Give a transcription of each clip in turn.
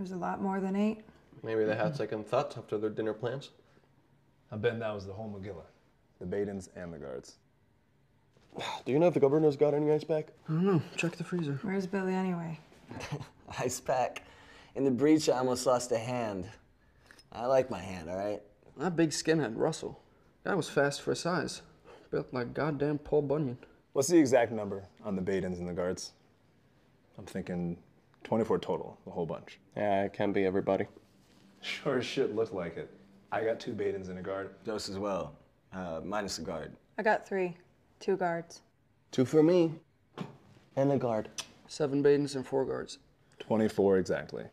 There's a lot more than 8. Maybe they had second thoughts after their dinner plans. I bet that was the whole Megillah. The Badens and the guards. Do you know if the governor's got any ice pack? I don't know. Check the freezer. Where's Billy anyway? Ice pack. In the breach, I almost lost a hand. I like my hand, all right? That big skinhead, Russell. That was fast for his size. Built like goddamn Paul Bunyan. What's the exact number on the Badens and the guards? I'm thinking 24 total, the whole bunch. Yeah, it can't be everybody. Sure as shit looked like it. I got 2 Badens and a guard. Dose as well, minus the guard. I got 3. 2 guards. 2 for me. And a guard. 7 Badens and 4 guards. 24 exactly.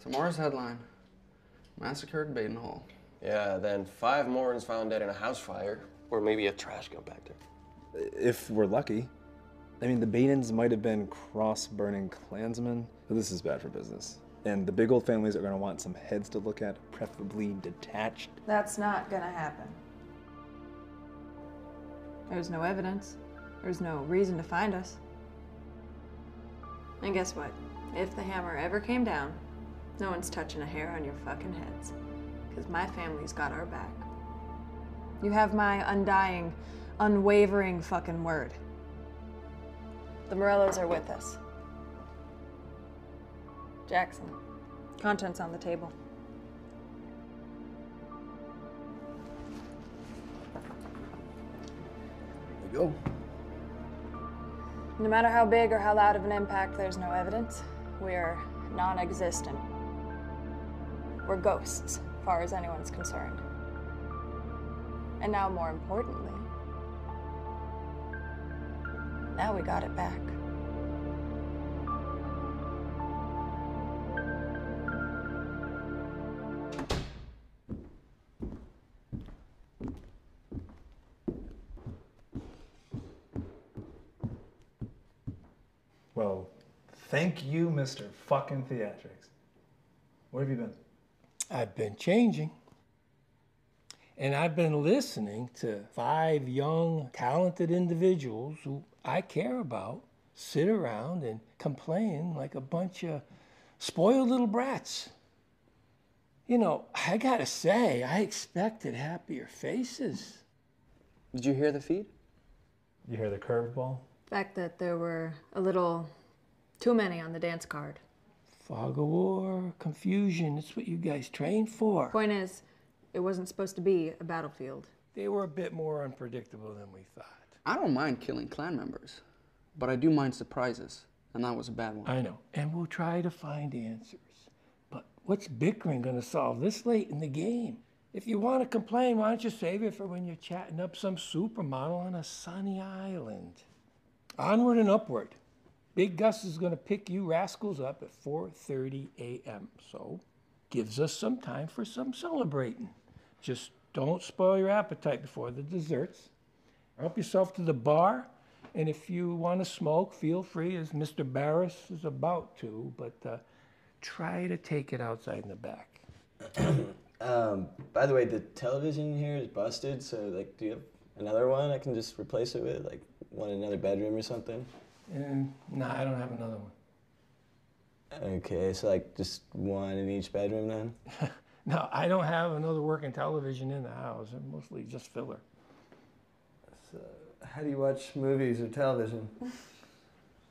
Tomorrow's headline. Massacred Baden Hall. Yeah, then 5 Morons found dead in a house fire. Or maybe a trash compactor. If we're lucky. I mean, the Badens might have been cross-burning Klansmen, but this is bad for business. And the big old families are gonna want some heads to look at, preferably detached. That's not gonna happen. There's no evidence. There's no reason to find us. And guess what? If the hammer ever came down, no one's touching a hair on your fucking heads. Because my family's got our back. You have my undying, unwavering fucking word. The Morellos are with us. Jackson, contents on the table. There you go. No matter how big or how loud of an impact, there's no evidence. We're non-existent. We're ghosts, as far as anyone's concerned. And now, more importantly, now we got it back. Well, thank you, Mr. fucking Theatrics. Where have you been? I've been changing. And I've been listening to 5 young, talented individuals who I care about sit around and complain like a bunch of spoiled little brats. You know, I gotta say, I expected happier faces. Did you hear the feed? You hear the curveball? The fact that there were a little too many on the dance card. Fog of war, confusion, it's what you guys trained for. Point is, it wasn't supposed to be a battlefield. They were a bit more unpredictable than we thought. I don't mind killing clan members, but I do mind surprises, and that was a bad one. I know, and we'll try to find answers. But what's bickering gonna solve this late in the game? If you want to complain, why don't you save it for when you're chatting up some supermodel on a sunny island? Onward and upward. Big Gus is gonna pick you rascals up at 4:30 a.m., so gives us some time for some celebrating. Just don't spoil your appetite before the desserts. Help yourself to the bar, and if you want to smoke, feel free, as Mr. Barris is about to, but try to take it outside in the back. By the way, the television here is busted, so, like, do you have another one I can just replace it with? Like, one in another bedroom or something? Nah, I don't have another one. Okay, so, like, just one in each bedroom then? No, I don't have another working television in the house. I'm mostly just filler. So, how do you watch movies or television?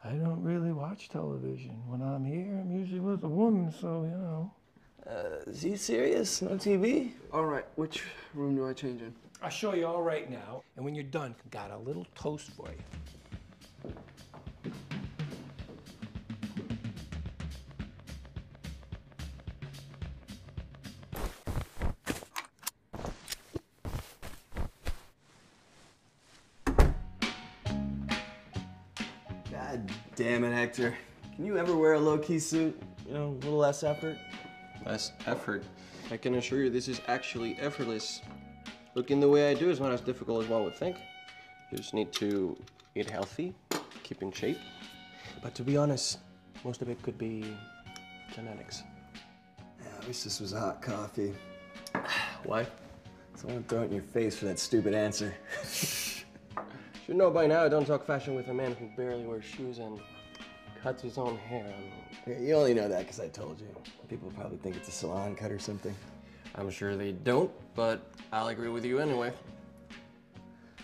I don't really watch television. When I'm here, I'm usually with a woman, so, you know. Is he serious? No TV? All right, which room do I change in? I'll show you all right now, and when you're done, got a little toast for you. God damn it, Hector. Can you ever wear a low-key suit? You know, a little less effort? Less effort. I can assure you this is actually effortless. Looking the way I do is not as difficult as one would think. You just need to eat healthy, keep in shape. But to be honest, most of it could be genetics. Yeah, I wish this was hot coffee. Why? Someone throw it in your face for that stupid answer. Should know by now I don't talk fashion with a man who barely wears shoes and cuts his own hair. You only know that because I told you. People probably think it's a salon cut or something. I'm sure they don't, but I'll agree with you anyway.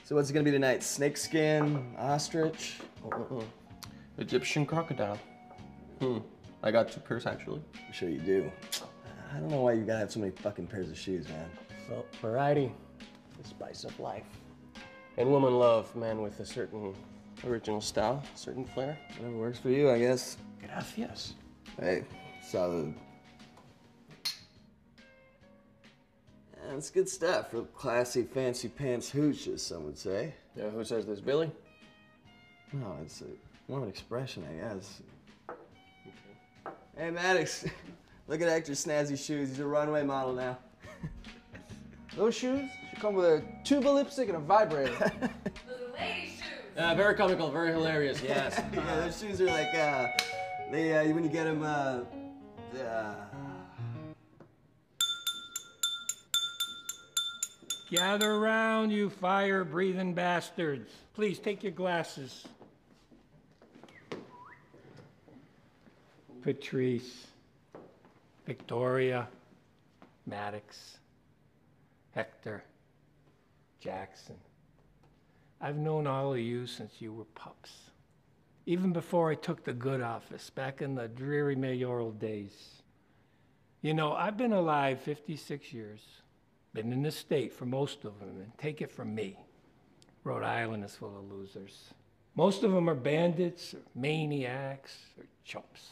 So what's it gonna be tonight? Snakeskin, ostrich? Egyptian crocodile. I got 2 pairs actually. I'm sure you do. I don't know why you gotta have so many fucking pairs of shoes, man. Well, variety, the spice of life. And women love men with a certain original style, certain flair. Whatever works for you, I guess. Gracias. Hey, solid. That's good stuff. Real classy, fancy pants hooch, as some would say. Yeah, who says this, Billy? No, it's more of an expression, I guess. Okay. Hey, Maddox, look at Hector's snazzy shoes. He's a runway model now. Those shoes should come with a tube of lipstick and a vibrator. Those are lady shoes. Very comical, very hilarious, yes. Yeah, those shoes are like, when you get them, Gather around, you fire-breathing bastards. Please take your glasses. Patrice, Victoria, Maddox, Hector, Jackson. I've known all of you since you were pups. Even before I took the good office, back in the dreary mayoral days. You know, I've been alive 56 years. Been in the state for most of them, and take it from me, Rhode Island is full of losers. Most of them are bandits, or maniacs, or chumps.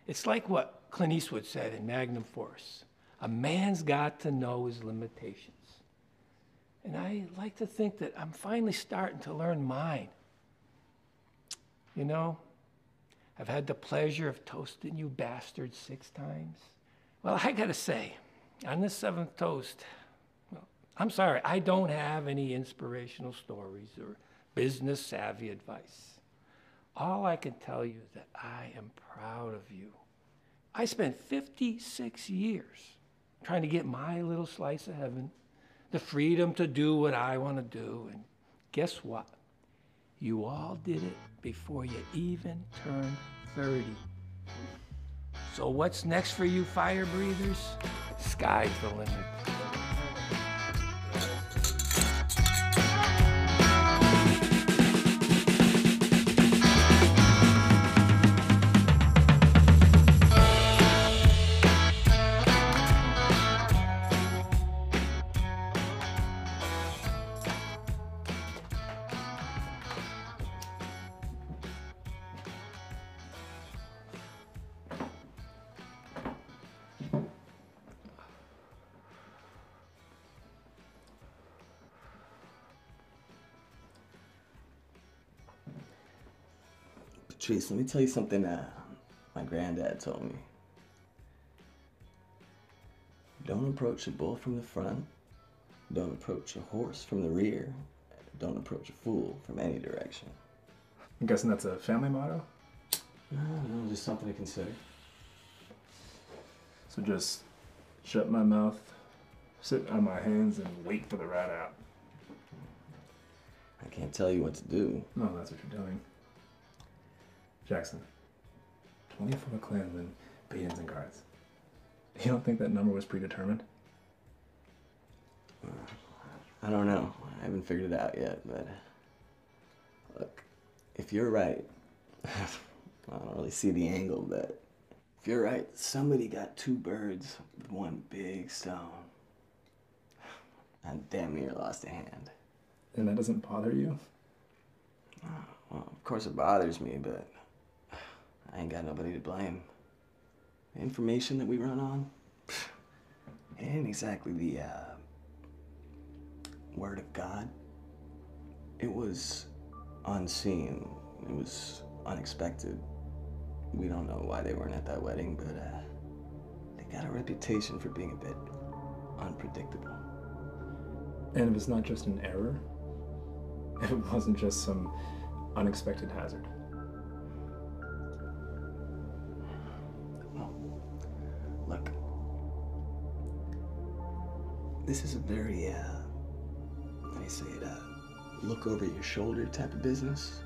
It's like what Clint Eastwood said in Magnum Force. A man's got to know his limitations. And I like to think that I'm finally starting to learn mine. You know, I've had the pleasure of toasting you bastards 6 times. Well, I gotta say, on this 7th toast, I'm sorry, I don't have any inspirational stories or business savvy advice. All I can tell you is that I am proud of you. I spent 56 years trying to get my little slice of heaven, the freedom to do what I want to do, and guess what? You all did it before you even turned 30. So what's next for you fire breathers? Sky's the limit. Patrice, let me tell you something my granddad told me. Don't approach a bull from the front. Don't approach a horse from the rear. Don't approach a fool from any direction. I'm guessing that's a family motto? No, just something to consider. So just shut my mouth, sit on my hands, and wait for the rat out. I can't tell you what to do. No, that's what you're doing. Jackson, 24 Klansmen, beatings, and guards. You don't think that number was predetermined? I don't know. I haven't figured it out yet, but look, if you're right, I don't really see the angle, but if you're right, somebody got 2 birds with 1 big stone. I damn near lost a hand. And that doesn't bother you? Well, of course it bothers me, but I ain't got nobody to blame. The information that we run on, it ain't exactly the word of God. It was unseen. It was unexpected. We don't know why they weren't at that wedding, but they got a reputation for being a bit unpredictable. And if it's not just an error, if it wasn't just some unexpected hazard. Well, look, this is a very, how do you say it, look over your shoulder type of business.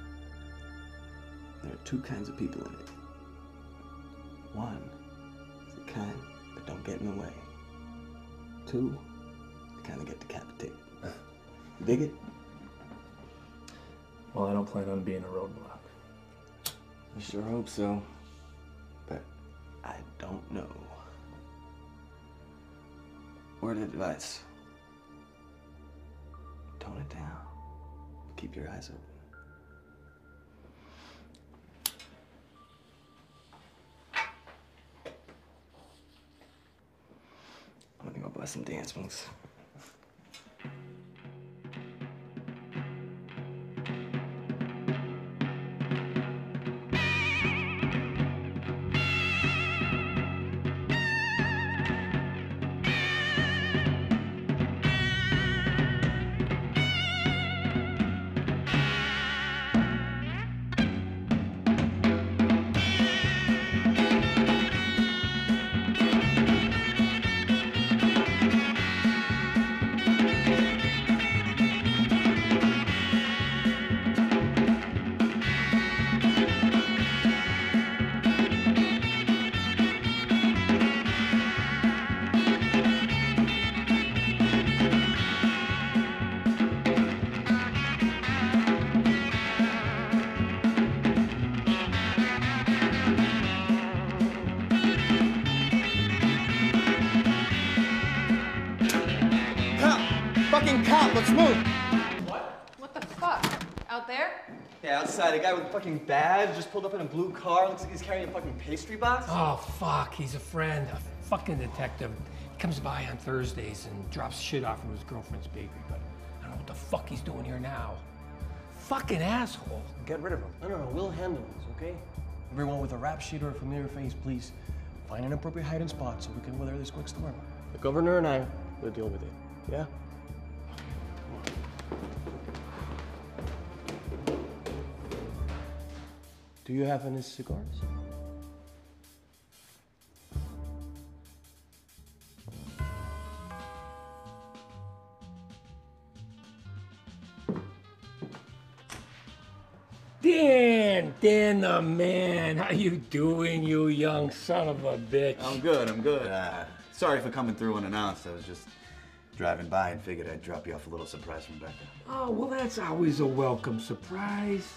There are two kinds of people in it. One is the kind that don't get in the way. Two, the kind that get decapitated. You dig it? Well, I don't plan on being a roadblock. I sure hope so. But I don't know. Word of advice. Tone it down. Keep your eyes open. I'm gonna go buy some dance moves. Cop, let's move! What the fuck? Out there? Yeah, outside, a guy with a fucking badge just pulled up in a blue car. Looks like he's carrying a fucking pastry box. Oh, fuck. He's a friend, a fucking detective. He comes by on Thursdays and drops shit off from his girlfriend's bakery, but I don't know what the fuck he's doing here now. Fucking asshole. Get rid of him. No, we'll handle this, okay? Everyone with a rap sheet or a familiar face, please find an appropriate hiding spot so we can weather this quick storm. The governor and I will deal with it, yeah? Do you have any cigars? Dan the man. How you doing, you young son of a bitch? I'm good. Sorry for coming through unannounced. I was just driving by and figured I'd drop you off a little surprise from Becca. Oh, well, that's always a welcome surprise.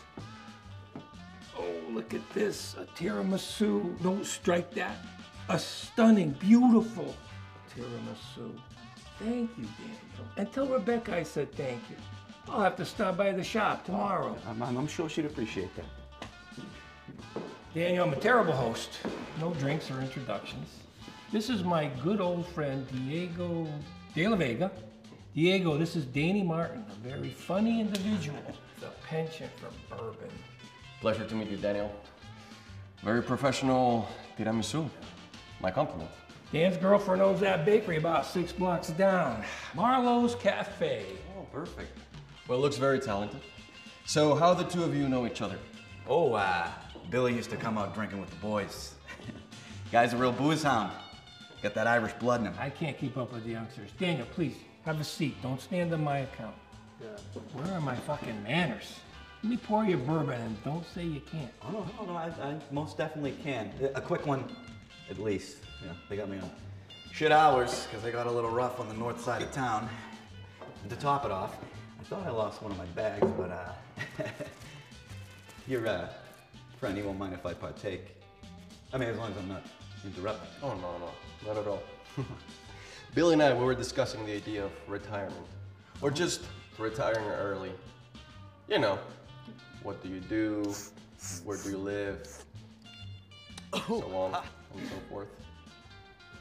Oh, look at this, a tiramisu. Don't strike that. A stunning, beautiful tiramisu. Thank you, Daniel. And tell Rebecca I said thank you. I'll have to stop by the shop tomorrow. I'm sure she'd appreciate that. Daniel, I'm a terrible host. No drinks or introductions. This is my good old friend, Diego de la Vega. Diego, this is Danny Martin, a very funny individual. The penchant for bourbon. Pleasure to meet you, Daniel. Very professional tiramisu. My compliment. Dan's girlfriend owns that bakery about 6 blocks down. Marlowe's Cafe. Oh, perfect. Well, looks very talented. So, how the two of you know each other? Oh, Billy used to come out drinking with the boys. Guy's a real booze hound. Got that Irish blood in him. I can't keep up with the youngsters. Daniel, please, have a seat. Don't stand on my account. Where are my fucking manners? Let me pour your bourbon and don't say you can't. Oh, no, I most definitely can. A quick one, at least. Yeah, they got me on shit hours because I got a little rough on the north side of town. And to top it off, I thought I lost one of my bags, but your friend, he won't mind if I partake. I mean, as long as I'm not interrupting. Oh, no, not at all. Billy and I, we were discussing the idea of retirement. Or just retiring early. You know, what do you do? Where do you live? So on and so forth.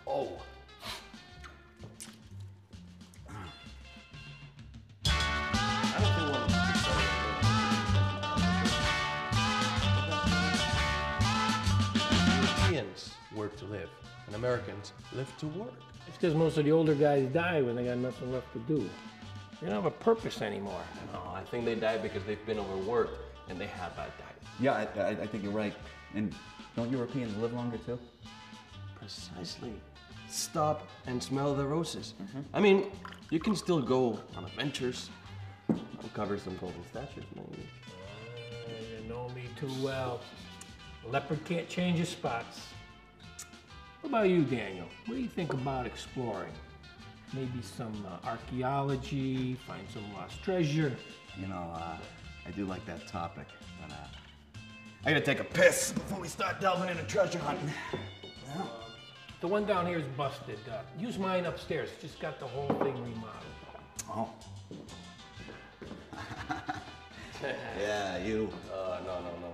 Oh. I don't think one Europeans work to live, and Americans live to work. It's because most of the older guys die when they got nothing left to do. They don't have a purpose anymore. No, I think they die because they've been overworked and they have bad diet. Yeah, I think you're right. And don't Europeans live longer too? Precisely. Stop and smell the roses. I mean, you can still go on adventures, uncover some golden statues, maybe. You know me too well. A leopard can't change his spots. What about you, Daniel? What do you think about exploring? Maybe some archaeology, find some lost treasure. You know, I do like that topic, but I gotta take a piss before we start delving into treasure hunting. Yeah. The one down here is busted. Use mine upstairs. Just got the whole thing remodeled. Oh. Yeah, you. No.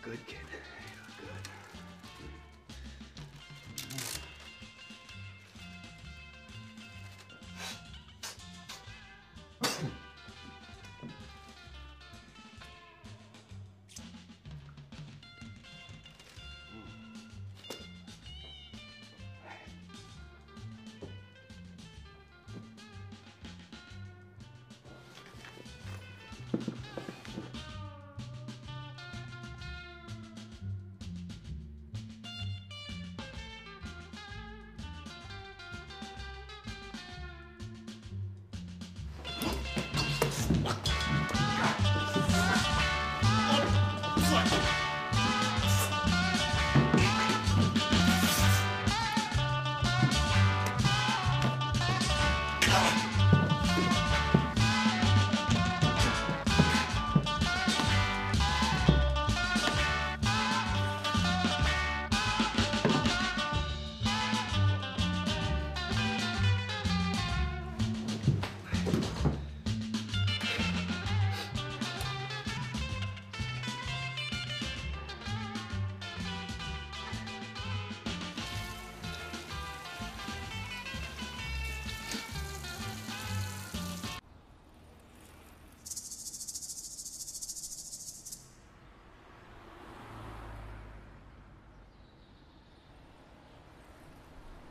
Good kid. You're good.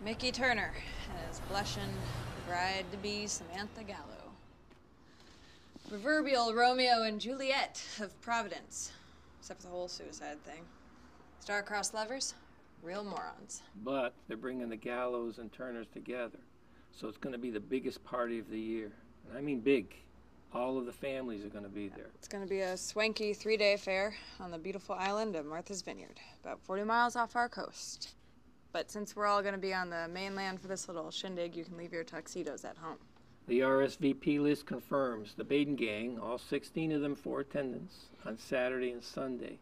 Mickey Turner and his blushing bride-to-be Samantha Gallo. Proverbial Romeo and Juliet of Providence, except for the whole suicide thing. Star-crossed lovers, real morons. But they're bringing the Gallos and Turners together, so it's going to be the biggest party of the year. And I mean big. All of the families are going to be there. It's going to be a swanky 3-day affair on the beautiful island of Martha's Vineyard, about 40 miles off our coast. But since we're all going to be on the mainland for this little shindig, you can leave your tuxedos at home. The RSVP list confirms the Baden gang, all 16 of them for attendance, on Saturday and Sunday,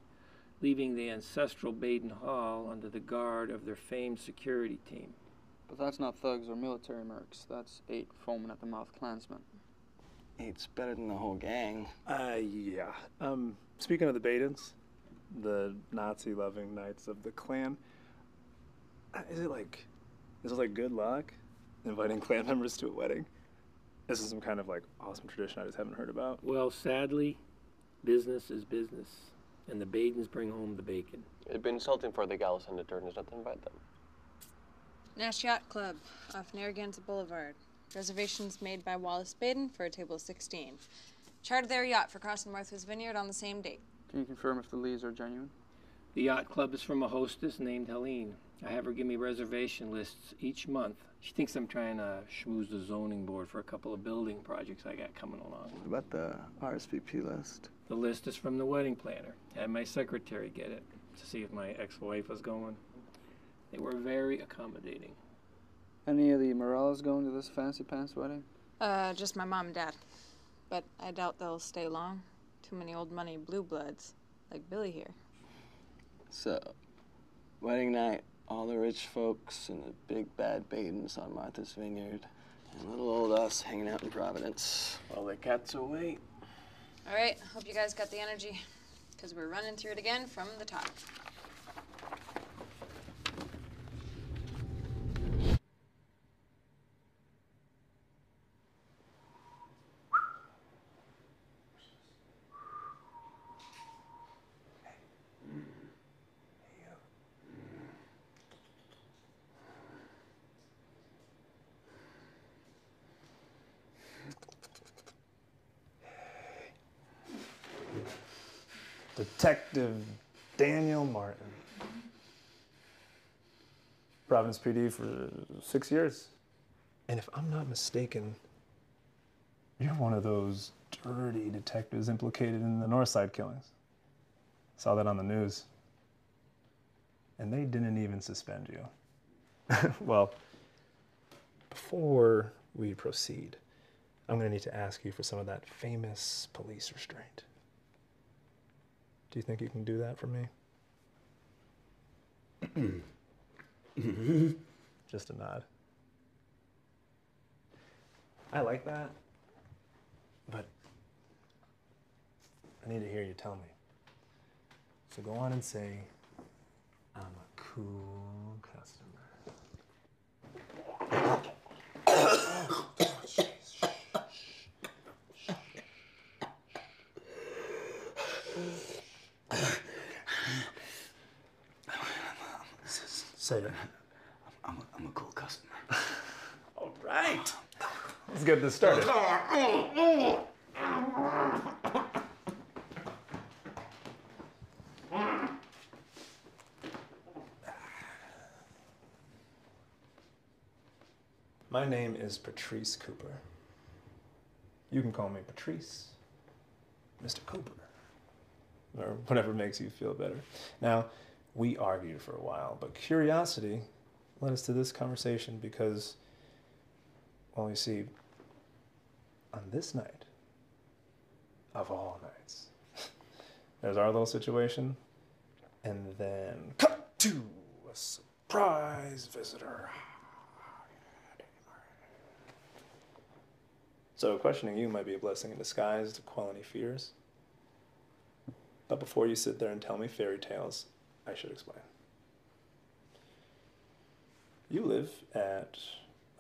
leaving the ancestral Baden Hall under the guard of their famed security team. But that's not thugs or military mercs. That's 8 foaming-at-the-mouth Klansmen. 8's better than the whole gang. Yeah. Speaking of the Badens, the Nazi-loving Knights of the Klan, is it like good luck inviting Klan members to a wedding? This is some kind of like awesome tradition I just haven't heard about. Well, sadly, business is business, and the Badens bring home the bacon. It'd be insulting for the Gallos and the Turners not to invite them. Nash Yacht Club off Narragansett Boulevard. Reservations made by Wallace Baden for a table of 16. Chartered their yacht for crossing Martha's Vineyard on the same date. Can you confirm if the leads are genuine? The yacht club is from a hostess named Helene. I have her give me reservation lists each month. She thinks I'm trying to schmooze the zoning board for a couple of building projects I got coming along. What about the RSVP list? The list is from the wedding planner. Had my secretary get it to see if my ex-wife was going. They were very accommodating. Any of the Morellas going to this fancy pants wedding? Just my mom and dad. But I doubt they'll stay long. Too many old money blue bloods, like Billy here. So, wedding night, all the rich folks and the big bad Badens on Martha's Vineyard, and little old us hanging out in Providence while the cats away. All right, hope you guys got the energy, because we're running through it again from the top. Detective Daniel Martin. Providence PD for 6 years. And if I'm not mistaken, you're one of those dirty detectives implicated in the Northside killings. Saw that on the news. And they didn't even suspend you. Well, before we proceed, I'm going to need to ask you for some of that famous police restraint. Do you think you can do that for me? Just a nod. I like that, but I need to hear you tell me. So go on and say, I'm a cool customer. Say it. I'm a cool customer. All right. Let's get this started. My name is Patrice Cooper. You can call me Patrice, Mr. Cooper, or whatever makes you feel better. Now, we argued for a while, but curiosity led us to this conversation because, well, you see, on this night, of all nights, there's our little situation, and then cut to a surprise visitor. So questioning you might be a blessing in disguise to quell any fears. But before you sit there and tell me fairy tales, I should explain. You live at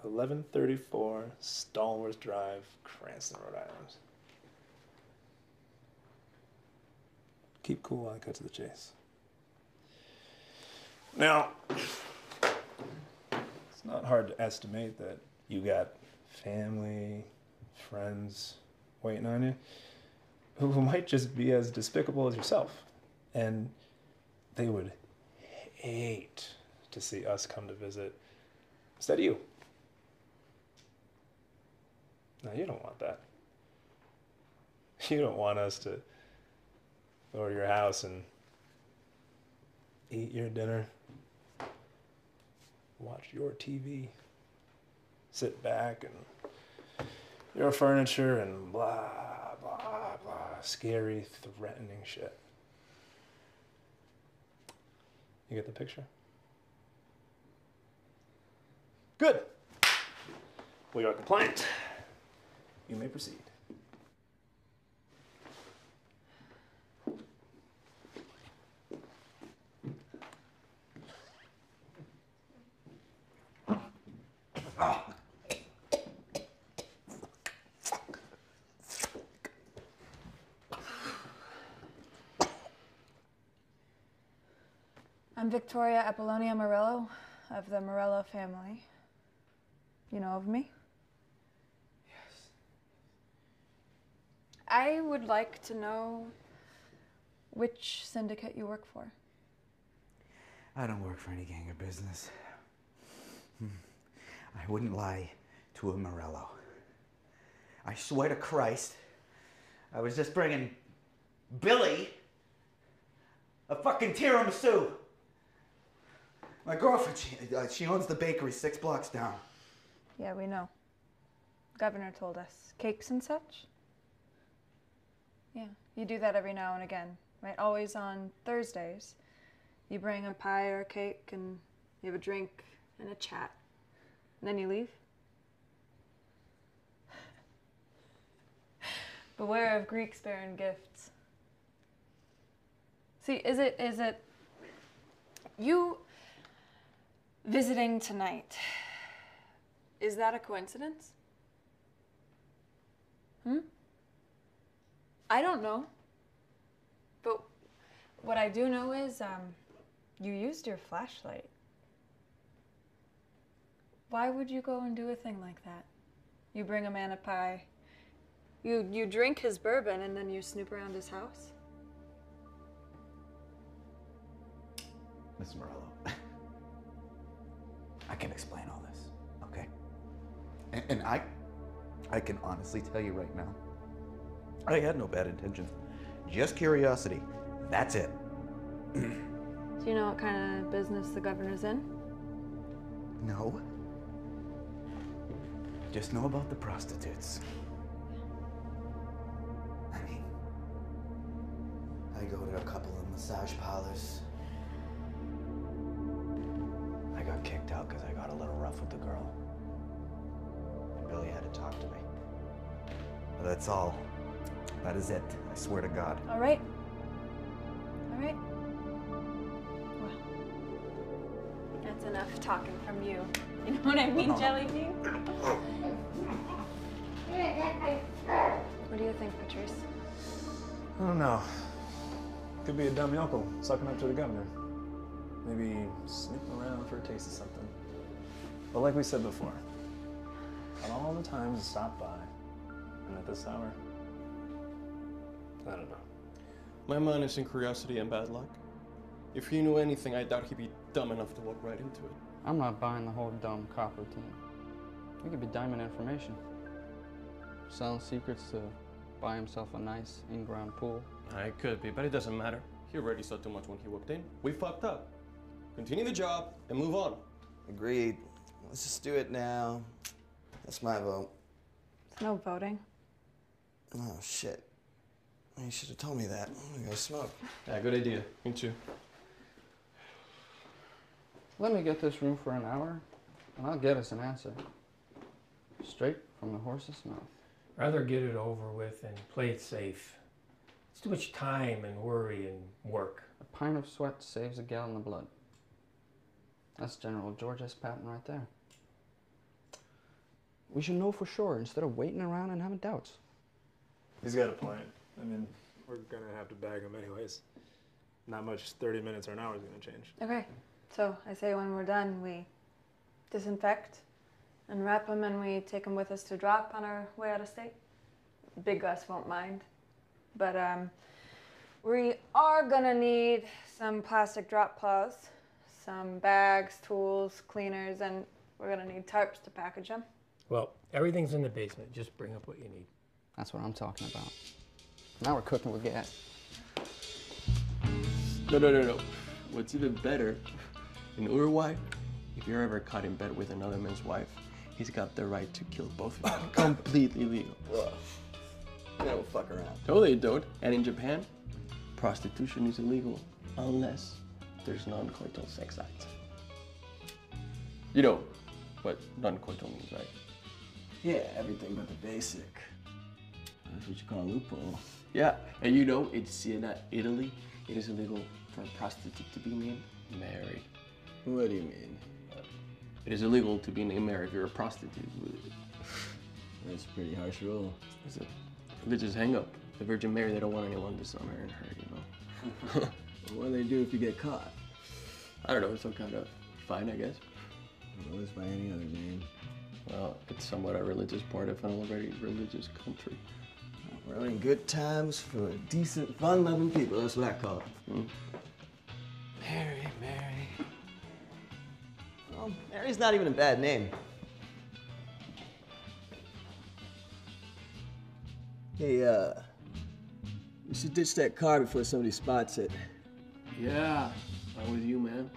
1134 Stallworth Drive, Cranston, Rhode Island. Keep cool while I cut to the chase. Now, it's not hard to estimate that you got family, friends waiting on you who might just be as despicable as yourself. And they would hate to see us come to visit instead of you. Now, you don't want that. You don't want us to go to your house and eat your dinner, watch your TV, sit back and your furniture and blah, blah, blah, scary, threatening shit. You get the picture? Good. We are compliant. You may proceed. I'm Victoria Apollonia Morello of the Morello family. You know of me? Yes. I would like to know which syndicate you work for. I don't work for any gang or business. I wouldn't lie to a Morello. I swear to Christ, I was just bringing Billy a fucking tiramisu. My girlfriend, she owns the bakery 6 blocks down. Yeah, we know. Governor told us. Cakes and such? Yeah, you do that every now and again, right? Always on Thursdays. You bring a pie or a cake and you have a drink and a chat. And then you leave. Beware of Greeks bearing gifts. See, is it you visiting tonight? Is that a coincidence? I don't know. But what I do know is you used your flashlight. Why would you go and do a thing like that? You bring a man a pie. You drink his bourbon and then you snoop around his house? Miss Morello, I can explain all this, okay? And I can honestly tell you right now, I had no bad intentions. Just curiosity. That's it. Do you know what kind of business the governor's in? No. Just know about the prostitutes. I mean, I go to a couple of massage parlors. I got kicked out because I got a little rough with the girl. And Billy had to talk to me. But that's all. That is it. I swear to God. All right. All right. Well, that's enough talking from you. You know what I mean, Jelly Bean? What do you think, Patrice? I don't know. Could be a dumb yokel sucking up to the governor. Maybe snooping around for a taste of something. But like we said before, on all the times to stop by, and at this hour, I don't know. My mind is in curiosity and bad luck. If he knew anything, I doubt he'd be dumb enough to walk right into it. I'm not buying the whole dumb cop routine. He could be diamond information. Selling secrets to buy himself a nice in-ground pool. It could be, but it doesn't matter. He already saw too much when he walked in. We fucked up. Continue the job and move on. Agreed. Let's just do it now. That's my vote. There's no voting. Oh, shit. You should have told me that. I'm gonna go smoke. Yeah, good idea. Me too. Let me get this room for an hour, and I'll get us an answer. Straight from the horse's mouth. Rather get it over with and play it safe. It's too much time and worry and work. A pint of sweat saves a gallon of blood. That's General George S. Patton right there. We should know for sure instead of waiting around and having doubts. He's got a point. I mean, we're gonna have to bag him anyways. Not much 30 minutes or an hour is gonna change. Okay, so I say when we're done, we disinfect and wrap them and we take them with us to drop on our way out of state. Big Gus won't mind. But we are gonna need some plastic drop cloths, some bags, tools, cleaners, and we're gonna need tarps to package them. Well, everything's in the basement. Just bring up what you need. That's what I'm talking about. Now we're cooking with gas. No. What's even better, in Uruguay, if you're ever caught in bed with another man's wife, he's got the right to kill both of you. Completely legal. You don't fuck around. No, they don't. And in Japan, prostitution is illegal unless there's non-coital sex acts. You know what non-coital means, right? Yeah, everything but the basic. That's what you call a loophole. Yeah, and you know, in Siena, Italy, it is illegal for a prostitute to be named Mary. What do you mean? It is illegal to be named Mary if you're a prostitute. That's a pretty harsh rule. It's a religious hang-up. The Virgin Mary, they don't want anyone dishonor in her, you know. What do they do if you get caught? I don't know, some kind of fine, I guess. Well, it's by any other name. Well, it's somewhat a religious part of an already religious country. We're in good times for decent, fun-loving people. That's what I call it. Mm. Mary, Mary. Well, Mary's not even a bad name. Hey, we should ditch that car before somebody spots it. Yeah, I'm with you, man.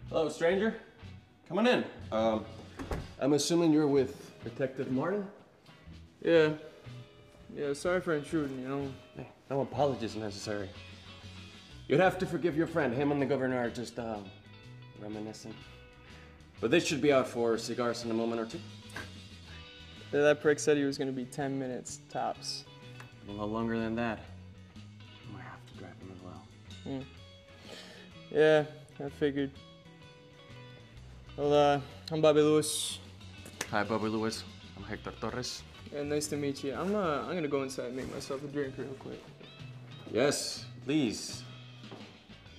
Hello, stranger. Come on in. I'm assuming you're with Detective Martin? Yeah. Yeah, sorry for intruding, you know. Hey, no apologies necessary. You'd have to forgive your friend. Him and the governor are just, reminiscing. But they should be out for cigars in a moment or two. Yeah, that prick said he was gonna be 10 minutes, tops. A lot longer than that. I might have to grab him as well. Yeah, I figured. Well, I'm Bobby Lewis. Hi, Bobby Lewis. I'm Hector Torres. Yeah, nice to meet you. I'm gonna go inside and make myself a drink real quick. Yes, please.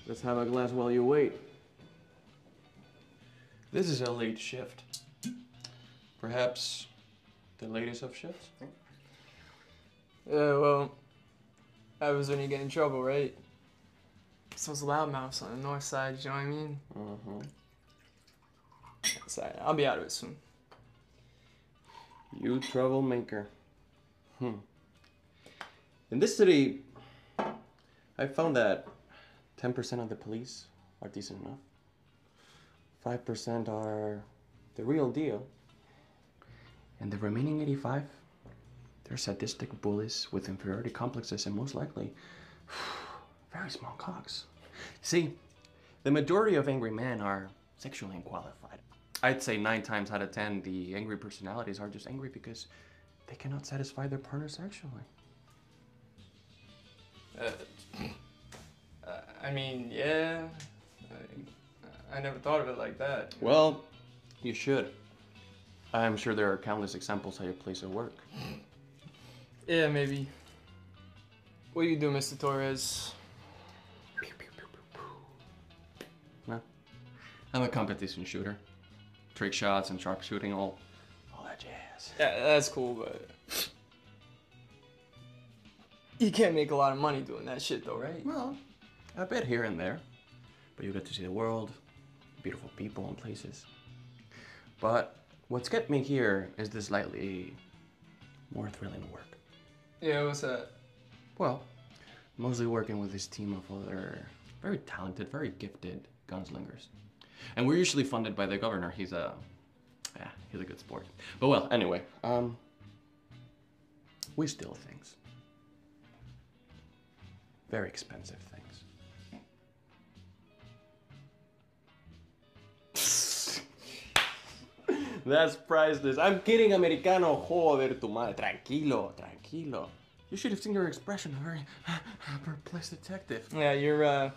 Let's have a glass while you wait. This is a late shift. Perhaps the latest of shifts? Yeah, well, that was when you get in trouble, right? It's those loudmouths on the north side, you know what I mean? Mm-hmm. Sorry, I'll be out of it soon. You troublemaker. In this city, I found that 10% of the police are decent enough. 5% are the real deal. And the remaining 85, they're sadistic bullies with inferiority complexes and most likely very small cocks. See, the majority of angry men are sexually unqualified. I'd say 9 times out of 10, the angry personalities are just angry because they cannot satisfy their partner sexually. I mean, yeah. I never thought of it like that. Well, you should. I'm sure there are countless examples at your place of work. Yeah, maybe. What do you do, Mr. Torres? No. I'm a competition shooter. Trick shots and sharpshooting, all that jazz. Yeah, that's cool, but you can't make a lot of money doing that shit though, right? Well, a bit here and there. But you get to see the world, beautiful people and places. But what's kept me here is the slightly more thrilling work. Yeah, what's that? Well, mostly working with this team of other very talented, very gifted gunslingers. And we're usually funded by the governor. He's a good sport. But well, anyway, we steal things. Very expensive things. That's priceless. I'm kidding, Americano. Joder, tu madre. Tranquilo, tranquilo. You should have seen your expression, a very perplexed detective. Yeah, you're a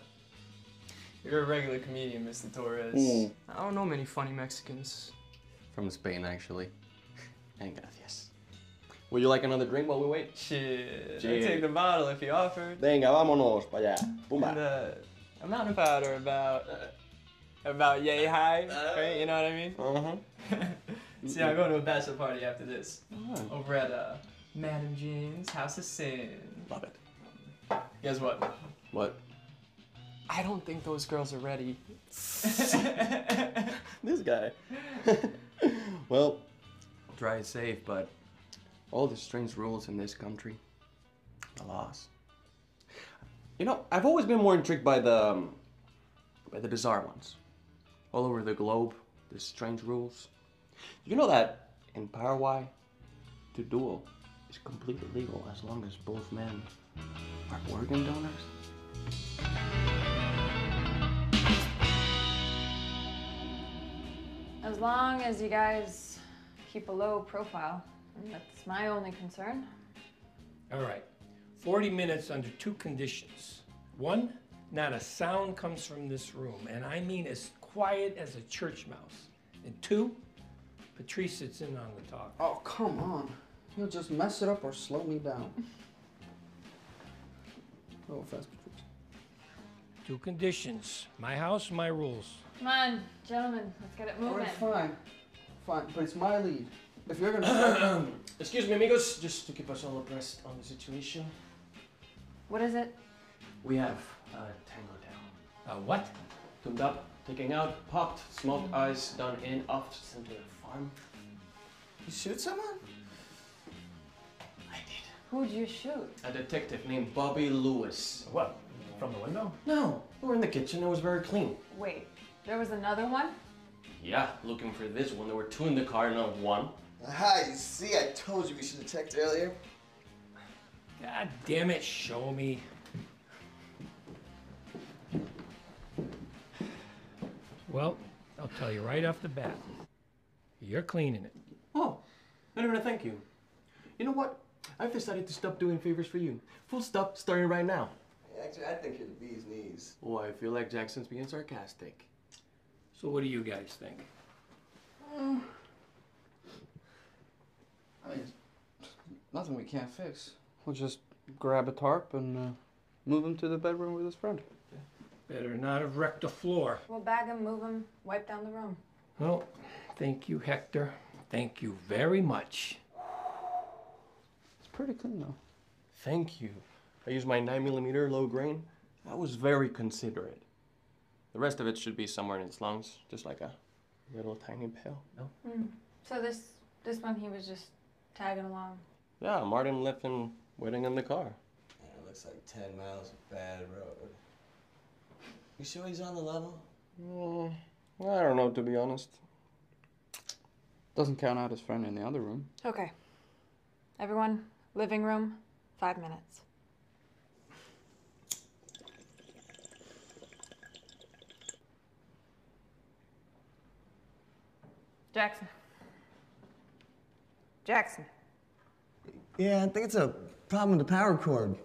regular comedian, Mr. Torres. I don't know many funny Mexicans. From Spain, actually. And gracias. Would you like another drink while we wait? Shit, I'd Cheers. take the bottle if you offered. Venga, vámonos pa' allá. Pumba. And a mountain powder about yay high, right? You know what I mean? See, I'm going to a bachelor party after this. Over at Madam Jean's House of Sin. Love it. Guess what? What? I don't think those girls are ready. This guy. Well, try it safe, but All the strange rules in this country. The laws. You know, I've always been more intrigued by the bizarre ones. All over the globe, there's strange rules. You know that in Paraguay, to duel is completely legal as long as both men are organ donors? As long as you guys keep a low profile, that's my only concern. All right, 40 minutes under 2 conditions. 1, not a sound comes from this room, and I mean as quiet as a church mouse. And 2, Patrice sits in on the talk. Oh, come on. He'll just mess it up or slow me down. No offense, Patrice. 2 conditions. My house, my rules. Come on, gentlemen, let's get it moving. All right, fine. Fine, but it's my lead. If you're gonna Excuse me, amigos, just to keep us all abreast on the situation. What is it? We have Tango down. What? Tuned up, taking out, popped, smoked eyes, done in, off to center farm. You shoot someone? I did. Who'd you shoot? A detective named Bobby Lewis. What? From the window? No, we were in the kitchen. It was very clean. Wait, there was another one? Yeah, looking for this one. There were 2 in the car, not 1. Aha, you see, I told you we should have checked earlier. God damn it, show me. Well, I'll tell you right off the bat. You're cleaning it. Oh, not even a thank you. You know what? I've decided to stop doing favors for you. Full stop, starting right now. Actually, I think you're the bee's knees. Oh, I feel like Jackson's being sarcastic. So what do you guys think? I mean, nothing we can't fix. We'll just grab a tarp and move him to the bedroom with his friend. Better not have wrecked the floor. We'll bag him, move him, wipe down the room. Well, thank you, Hector. Thank you very much. It's pretty clean, though. Thank you. I used my 9mm low grain. That was very considerate. The rest of it should be somewhere in its lungs, just like a little tiny pill. No? So this one he was just tagging along. Yeah, Martin left him waiting in the car. Yeah, it looks like 10 miles of bad road. You sure he's on the level? I don't know, to be honest. Doesn't count out his friend in the other room. Okay. Everyone, living room, 5 minutes. Jackson. Jackson. Yeah, I think it's a problem with the power cord.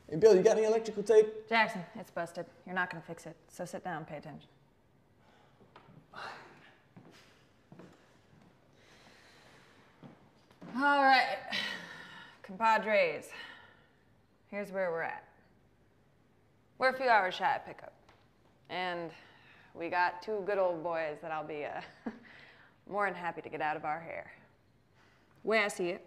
Hey, Bill, you got any electrical tape? Jackson, it's busted. You're not gonna fix it, so sit down and pay attention. All right, compadres, here's where we're at. We're a few hours shy of pickup, and we got 2 good old boys that I'll be more than happy to get out of our hair. The way I see it,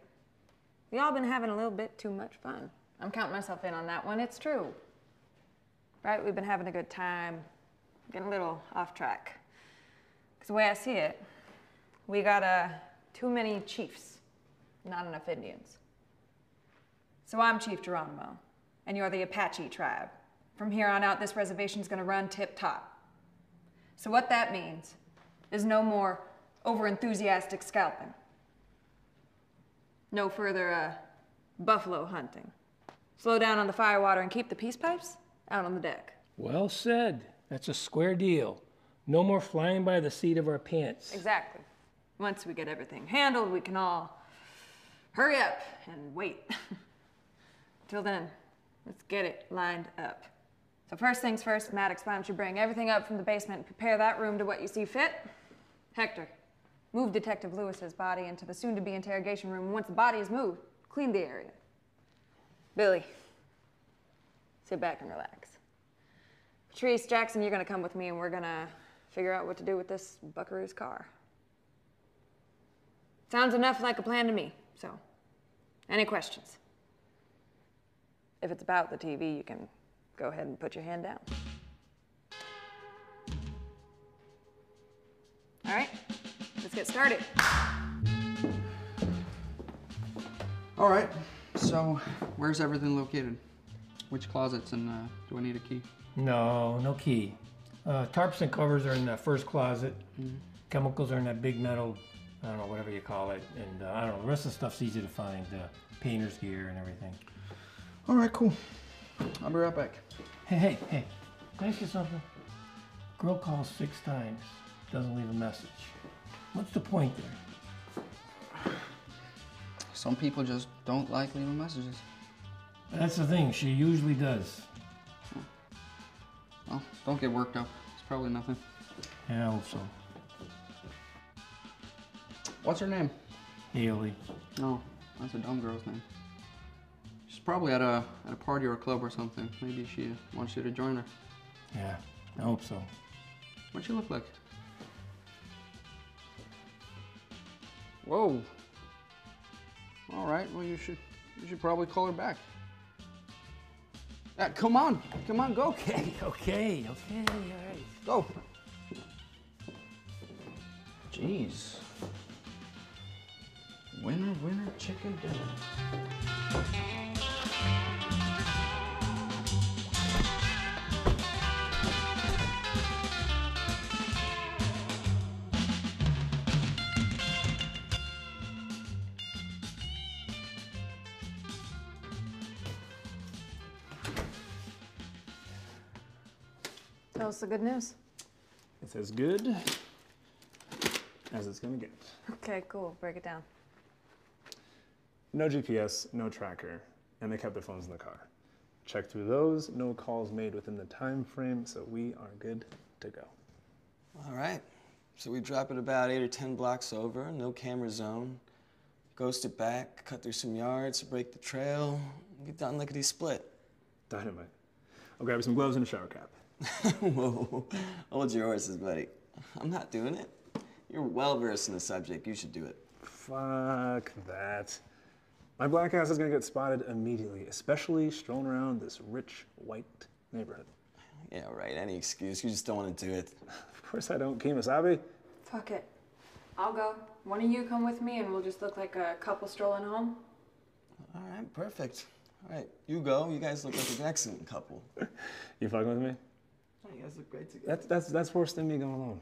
we all been having a little bit too much fun. I'm counting myself in on that one, it's true. Right, we've been having a good time, getting a little off track. Because the way I see it, we got too many chiefs, not enough Indians. So I'm Chief Geronimo, and you're the Apache tribe. From here on out, this reservation's gonna run tip-top. So what that means is no more over-enthusiastic scalping. No further buffalo hunting. Slow down on the firewater and keep the peace pipes out on the deck. Well said. That's a square deal. No more flying by the seat of our pants. Exactly. Once we get everything handled, we can all hurry up and wait. Till then, let's get it lined up. So first things first, Maddox, why don't you bring everything up from the basement and prepare that room to what you see fit? Hector, move Detective Lewis's body into the soon-to-be interrogation room. Once the body is moved, clean the area. Billy, sit back and relax. Patrice, Jackson, you're gonna come with me and we're gonna figure out what to do with this buckaroo's car. Sounds enough like a plan to me, so any questions? If it's about the TV, you can go ahead and put your hand down. All right, let's get started. All right. So, where's everything located? Which closets, and do I need a key? No, no key. Tarps and covers are in that first closet. Chemicals are in that big metal, I don't know, whatever you call it. And I don't know, the rest of the stuff's easy to find. Painter's gear and everything. All right, cool. I'll be right back. Hey, can I ask you something? Girl calls 6 times, doesn't leave a message. What's the point there? Some people just don't like leaving messages. That's the thing, she usually does. Well, don't get worked up. It's probably nothing. Yeah, I hope so. What's her name? Haley. Oh, that's a dumb girl's name. She's probably at a party or a club or something. Maybe she wants you to join her. Yeah, I hope so. What'd she look like? Whoa. All right, well, you should probably call her back. Yeah, come on, go. Okay, all right. Go. Jeez. Winner, chicken dinner. Tell us the good news. It's as good as it's gonna get. Okay, cool. Break it down. No GPS, no tracker, and they kept their phones in the car. Check through those, no calls made within the time frame, so we are good to go. All right. So we drop it about 8 or 10 blocks over, no camera zone. Ghost it back, cut through some yards, break the trail, get done lickety-split. Dynamite. I'll grab you some gloves and a shower cap. Whoa, hold your horses, buddy. I'm not doing it. You're well-versed in the subject. You should do it. Fuck that. My black ass is gonna get spotted immediately, especially strolling around this rich, white neighborhood. Yeah, right. Any excuse. You just don't want to do it. Of course I don't, Kemosabe. Fuck it. I'll go. One of you come with me and we'll just look like a couple strolling home. All right, perfect. All right, you go. You guys look like an excellent couple. You fucking with me? Oh, you guys look great together. That's worse than me going alone.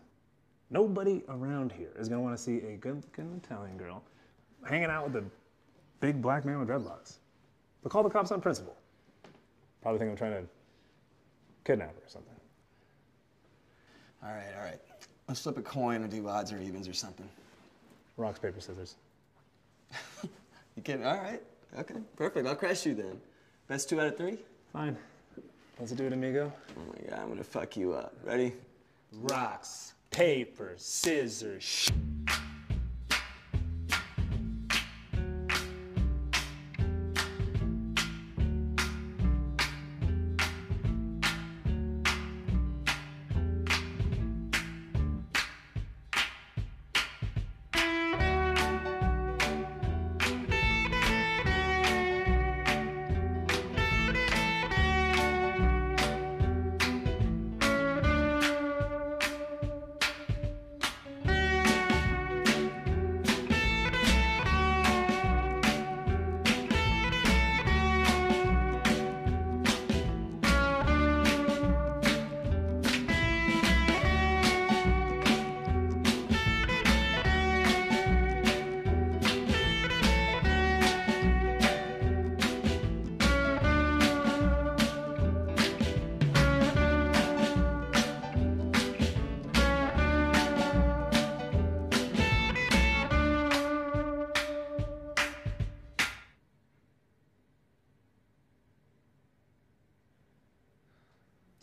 Nobody around here is gonna want to see a good-looking Italian girl hanging out with a big black man with dreadlocks. They'll call the cops on principle. Probably think I'm trying to kidnap her or something. All right. Let's flip a coin or do odds or evens or something. Rocks, paper, scissors. You kidding? All right. Okay, perfect. I'll crush you then. Best 2 out of 3? Fine. Let's do it, amigo. Oh my God, I'm gonna fuck you up. Ready? Rocks, paper, scissors.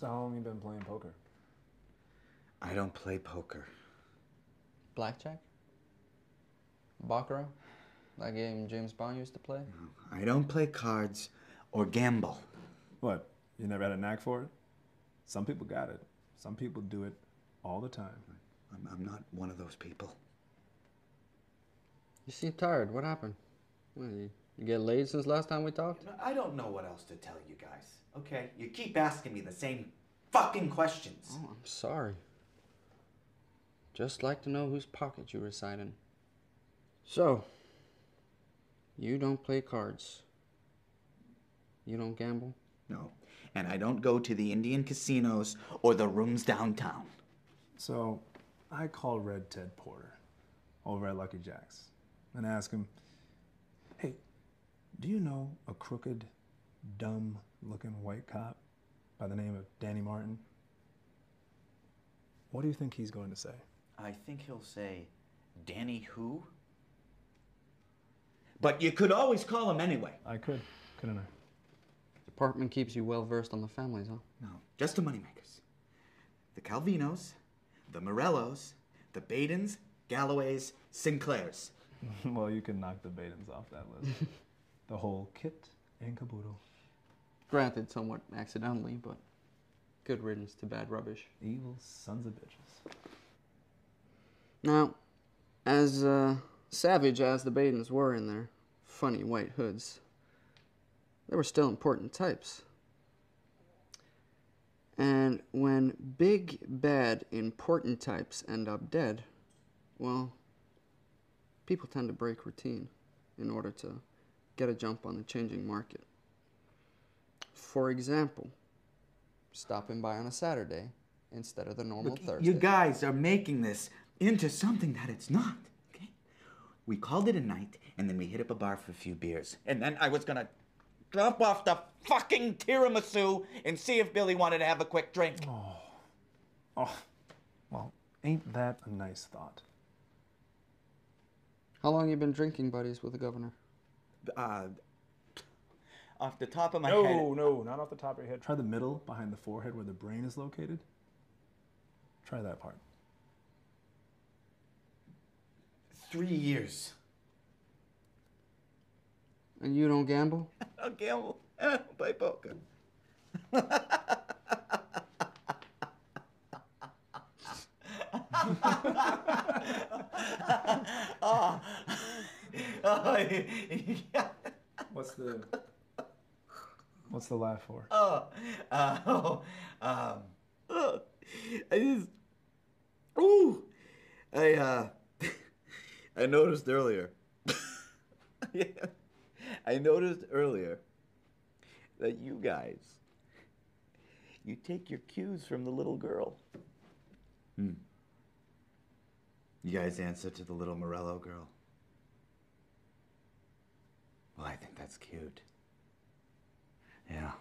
So how long have you been playing poker? I don't play poker. Blackjack? Baccarat? That game James Bond used to play? No, I don't play cards or gamble. What? You never had a knack for it? Some people got it. Some people do it all the time. I'm not one of those people. You seem tired. What happened? What, you get laid since last time we talked? I don't know what else to tell you guys, okay? You keep asking me the same fucking questions. Oh, I'm sorry. Just like to know whose pocket you reside in. So, You don't play cards. You don't gamble? No. And I don't go to the Indian casinos or the rooms downtown. So I call Red Ted Porter over at Lucky Jack's and ask him, hey, do you know a crooked, dumb-looking white cop by the name of Danny Martin? What do you think he's going to say? I think he'll say, Danny who? But you could always call him anyway. I could, couldn't I? Department keeps you well versed on the families, huh? No, just the moneymakers. The Calvinos, the Morellos, the Badens, Galloways, Sinclairs. Well, you can knock the Badens off that list. The whole kit and caboodle. Granted, somewhat accidentally, but good riddance to bad rubbish. Evil sons of bitches. Now, as savage as the Badens were in their funny white hoods, they were still important types. And when big, bad, important types end up dead, well, people tend to break routine in order to get a jump on the changing market. For example, stopping by on a Saturday instead of the normal Thursday. You guys are making this into something that it's not, okay? We called it a night, and then we hit up a bar for a few beers. And then I was gonna drop off the fucking tiramisu and see if Billy wanted to have a quick drink. Oh, well, ain't that a nice thought? How long you been drinking buddies with the governor? Off the top of my No, head. no, not off the top of your head. Try the middle behind the forehead where the brain is located. Try that part. 3 years. And you don't gamble? I don't gamble. I don't play poker. Oh. Oh, yeah. What's the laugh for? I noticed earlier. Yeah. I noticed earlier that you guys, you take your cues from the little girl. You guys answer to the little Morello girl. Well, I think that's cute. Yeah.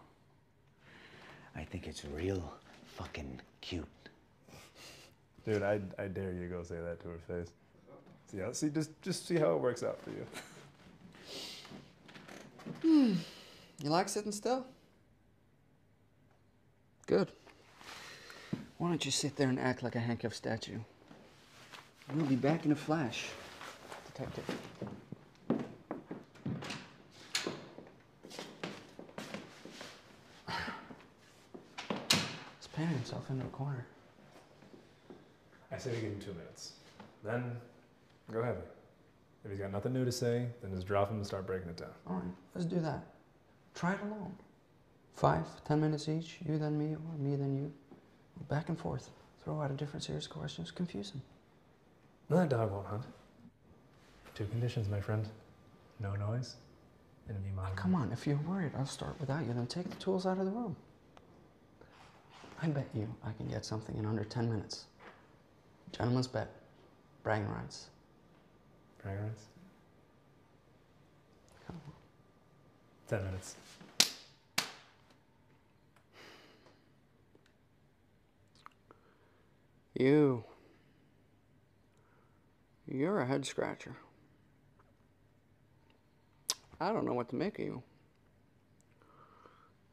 I think it's real fucking cute. Dude, I dare you to go say that to her face. See, just see how it works out for you. You like sitting still? Good. Why don't you sit there and act like a handcuffed statue? We'll be back in a flash, detective. He's painting himself into a corner. I say we give him 2 minutes. Then, go ahead. If he's got nothing new to say, then just drop him and start breaking it down. All right, let's do that. Try it alone. 5, 10 minutes each, you then me, or me then you. Back and forth. Throw out a different series of questions, confuse him. No, that dog won't hunt. 2 conditions, my friend. No noise, and be mine. Come on, if you're worried I'll start without you, then take the tools out of the room. I bet you I can get something in under 10 minutes. Gentleman's bet. Bragging rights. Bragging rights? 10 minutes. You're a head scratcher. I don't know what to make of you.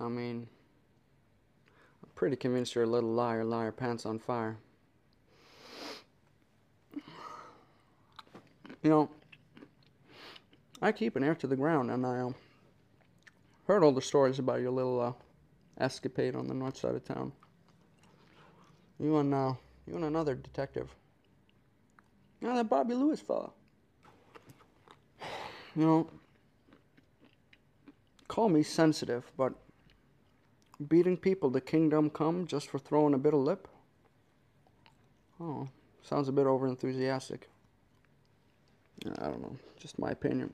I mean, I'm pretty convinced you're a little liar, pants on fire. You know, I keep an ear to the ground, and I heard all the stories about your little escapade on the north side of town. You and another detective. You know, that Bobby Lewis fella. You know, call me sensitive, but beating people to kingdom come just for throwing a bit of lip? Oh, sounds a bit overenthusiastic. I don't know, just my opinion.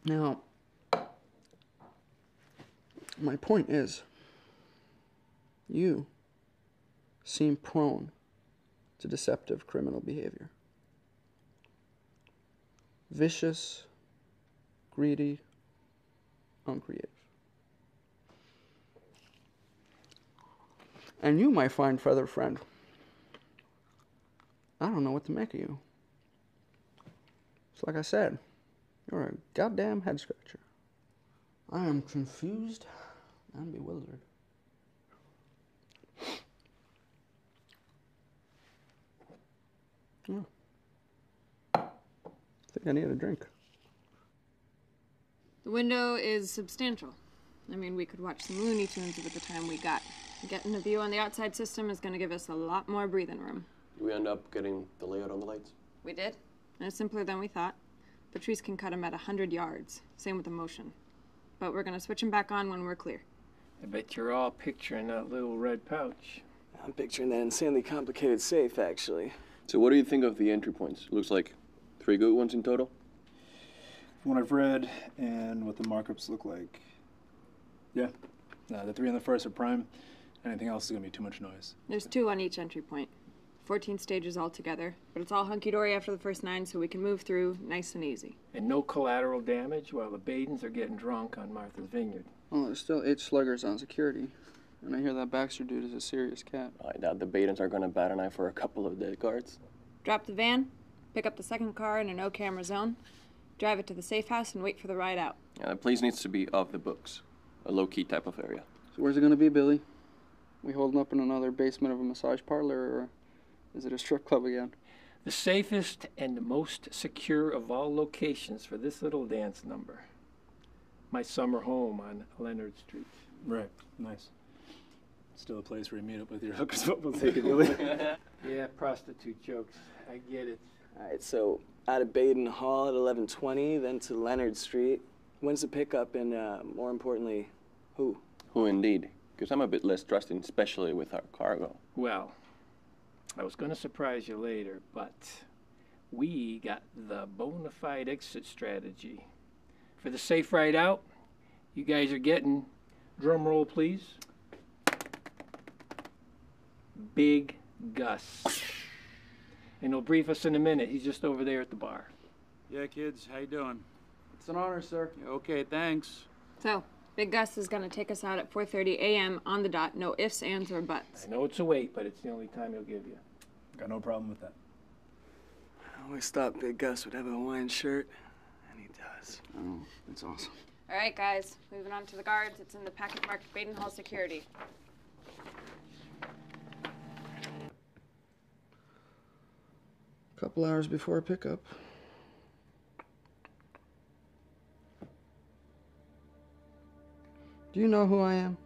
Now, my point is, you seem prone to deceptive criminal behavior. Vicious, greedy, uncreative. And you, my fine feathered friend, I don't know what to make of you. It's like I said, you're a goddamn head scratcher. I am confused and bewildered. Yeah. I think I need a drink. The window is substantial. I mean, we could watch some Looney Tunes with the time we got. Getting a view on the outside system is going to give us a lot more breathing room. Did we end up getting the layout on the lights? We did. And it's simpler than we thought. Patrice can cut them at 100 yards. Same with the motion. But we're going to switch them back on when we're clear. I bet you're all picturing that little red pouch. I'm picturing that insanely complicated safe, actually. So what do you think of the entry points? Looks like 3 good ones in total? From what I've read and what the markups look like, yeah. The 3 on the first are prime. Anything else is going to be too much noise. There's 2 on each entry point. 14 stages altogether, but it's all hunky-dory after the first 9, so we can move through nice and easy. And no collateral damage while the Badens are getting drunk on Martha's Vineyard. Well, there's still 8 sluggers on security. And I hear that Baxter dude is a serious cat. I doubt the Badens are going to bat an eye for a couple of dead guards. Drop the van, pick up the second car in a no-camera zone, drive it to the safe house, and wait for the ride out. Yeah, the place needs to be off the books. A low-key type of area. So where's it going to be, Billy? We holding up in another basement of a massage parlor, or is it a strip club again? The safest and most secure of all locations for this little dance number. My summer home on Leonard Street. Right, nice. Still a place where you meet up with your hookers football ticket, Billy. Yeah, prostitute jokes. I get it. All right, so out of Baden Hall at 11:20, then to Leonard Street. When's the pickup, and more importantly, who? Who indeed? Because I'm a bit less trusting, especially with our cargo. Well, I was going to surprise you later, but we got the bona fide exit strategy. For the safe ride out, you guys are getting, drum roll please, Big Gus. And he'll brief us in a minute. He's just over there at the bar. Yeah, kids, how you doing? It's an honor, sir. Okay, thanks. So, Big Gus is going to take us out at 4:30 a.m. on the dot. No ifs, ands, or buts. I know it's a wait, but it's the only time he'll give you. Got no problem with that. I always thought Big Gus would have a Hawaiian shirt, and he does. Oh, that's awesome. All right, guys. Moving on to the guards. It's in the packet marked Baden Hall Security. Couple hours before pickup. Do you know who I am?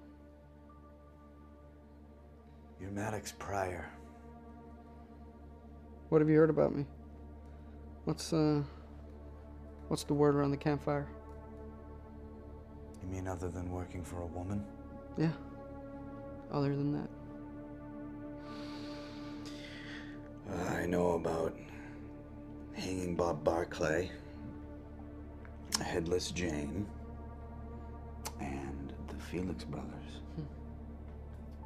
You're Maddox Pryor. What have you heard about me? What's the word around the campfire? You mean other than working for a woman? Yeah. Other than that. I know about Hanging Bob Barclay, Headless Jane, and the Felix brothers.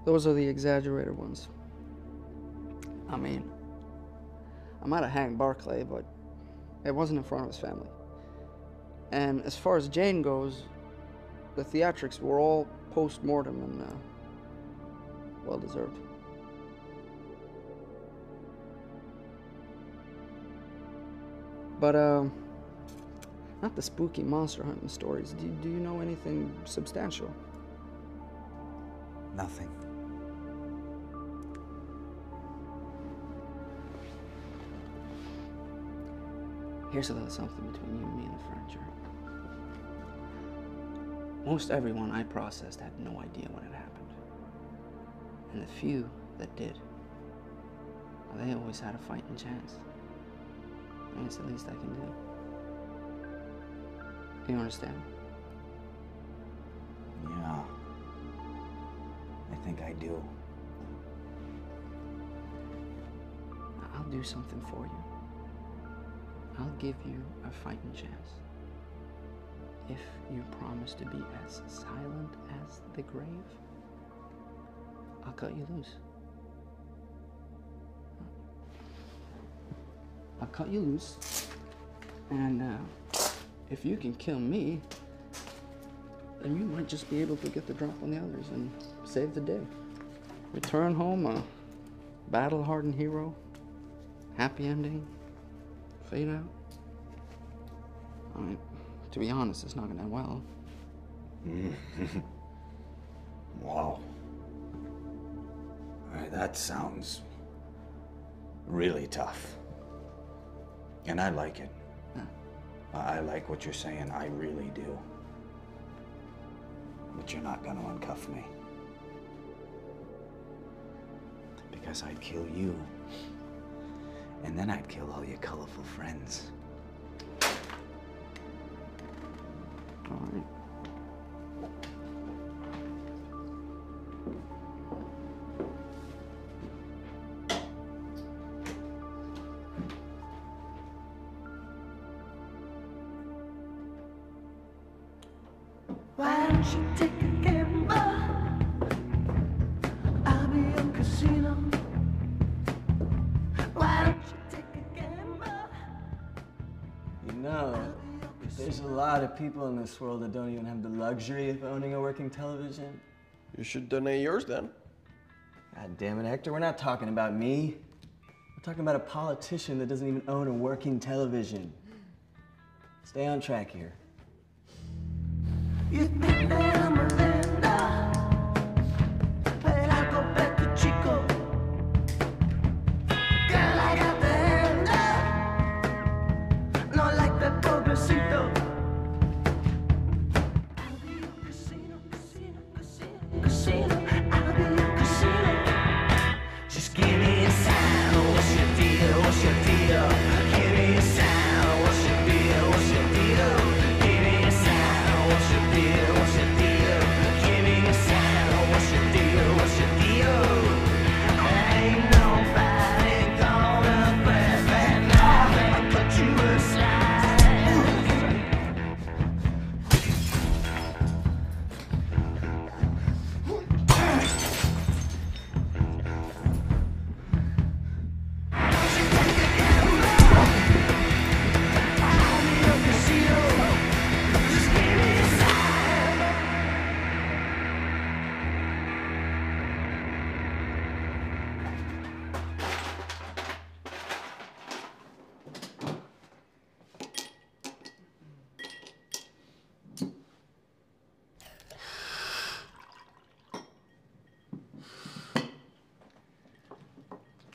Those are the exaggerated ones. I mean, I might have hanged Barclay, but it wasn't in front of his family. And as far as Jane goes, the theatrics were all post-mortem and well-deserved. But, not the spooky monster hunting stories. Do you know anything substantial? Nothing. Here's a little something between you and me and the furniture. Most everyone I processed had no idea when it happened. And the few that did, well, they always had a fighting chance. I mean, it's the least I can do. You understand? Yeah. I think I do. I'll do something for you. I'll give you a fighting chance. if you promise to be as silent as the grave, I'll cut you loose. I'll cut you loose, and if you can kill me, then you might just be able to get the drop on the others and save the day. Return home a battle-hardened hero, happy ending, fade out. I mean, to be honest, it's not gonna end well. Wow. That sounds really tough. And I like it. Yeah. I like what you're saying, I really do. But you're not gonna uncuff me. Because I'd kill you. And then I'd kill all your colorful friends. All right. Why don't you take a gamble? I'll be your casino. Why don't you take a gamble? You know, there's a lot of people in this world that don't even have the luxury of owning a working television. You should donate yours then. God damn it, Hector, we're not talking about me. We're talking about a politician that doesn't even own a working television. Stay on track here. You think that I'm a lender, but I go back to Chico. Girl, I got the hand up, not like that pobrecito. I'll be your casino, casino, casino, casino. I'll be your casino. Just give me a sign, what's your deal, what's your deal? Give me a sign, what's your deal, what's your deal? Give me a sign, what's your deal, what's your deal? Give me a sign, what's your deal, what's your deal? Ain't nobody gonna grab that knife and cut you aside.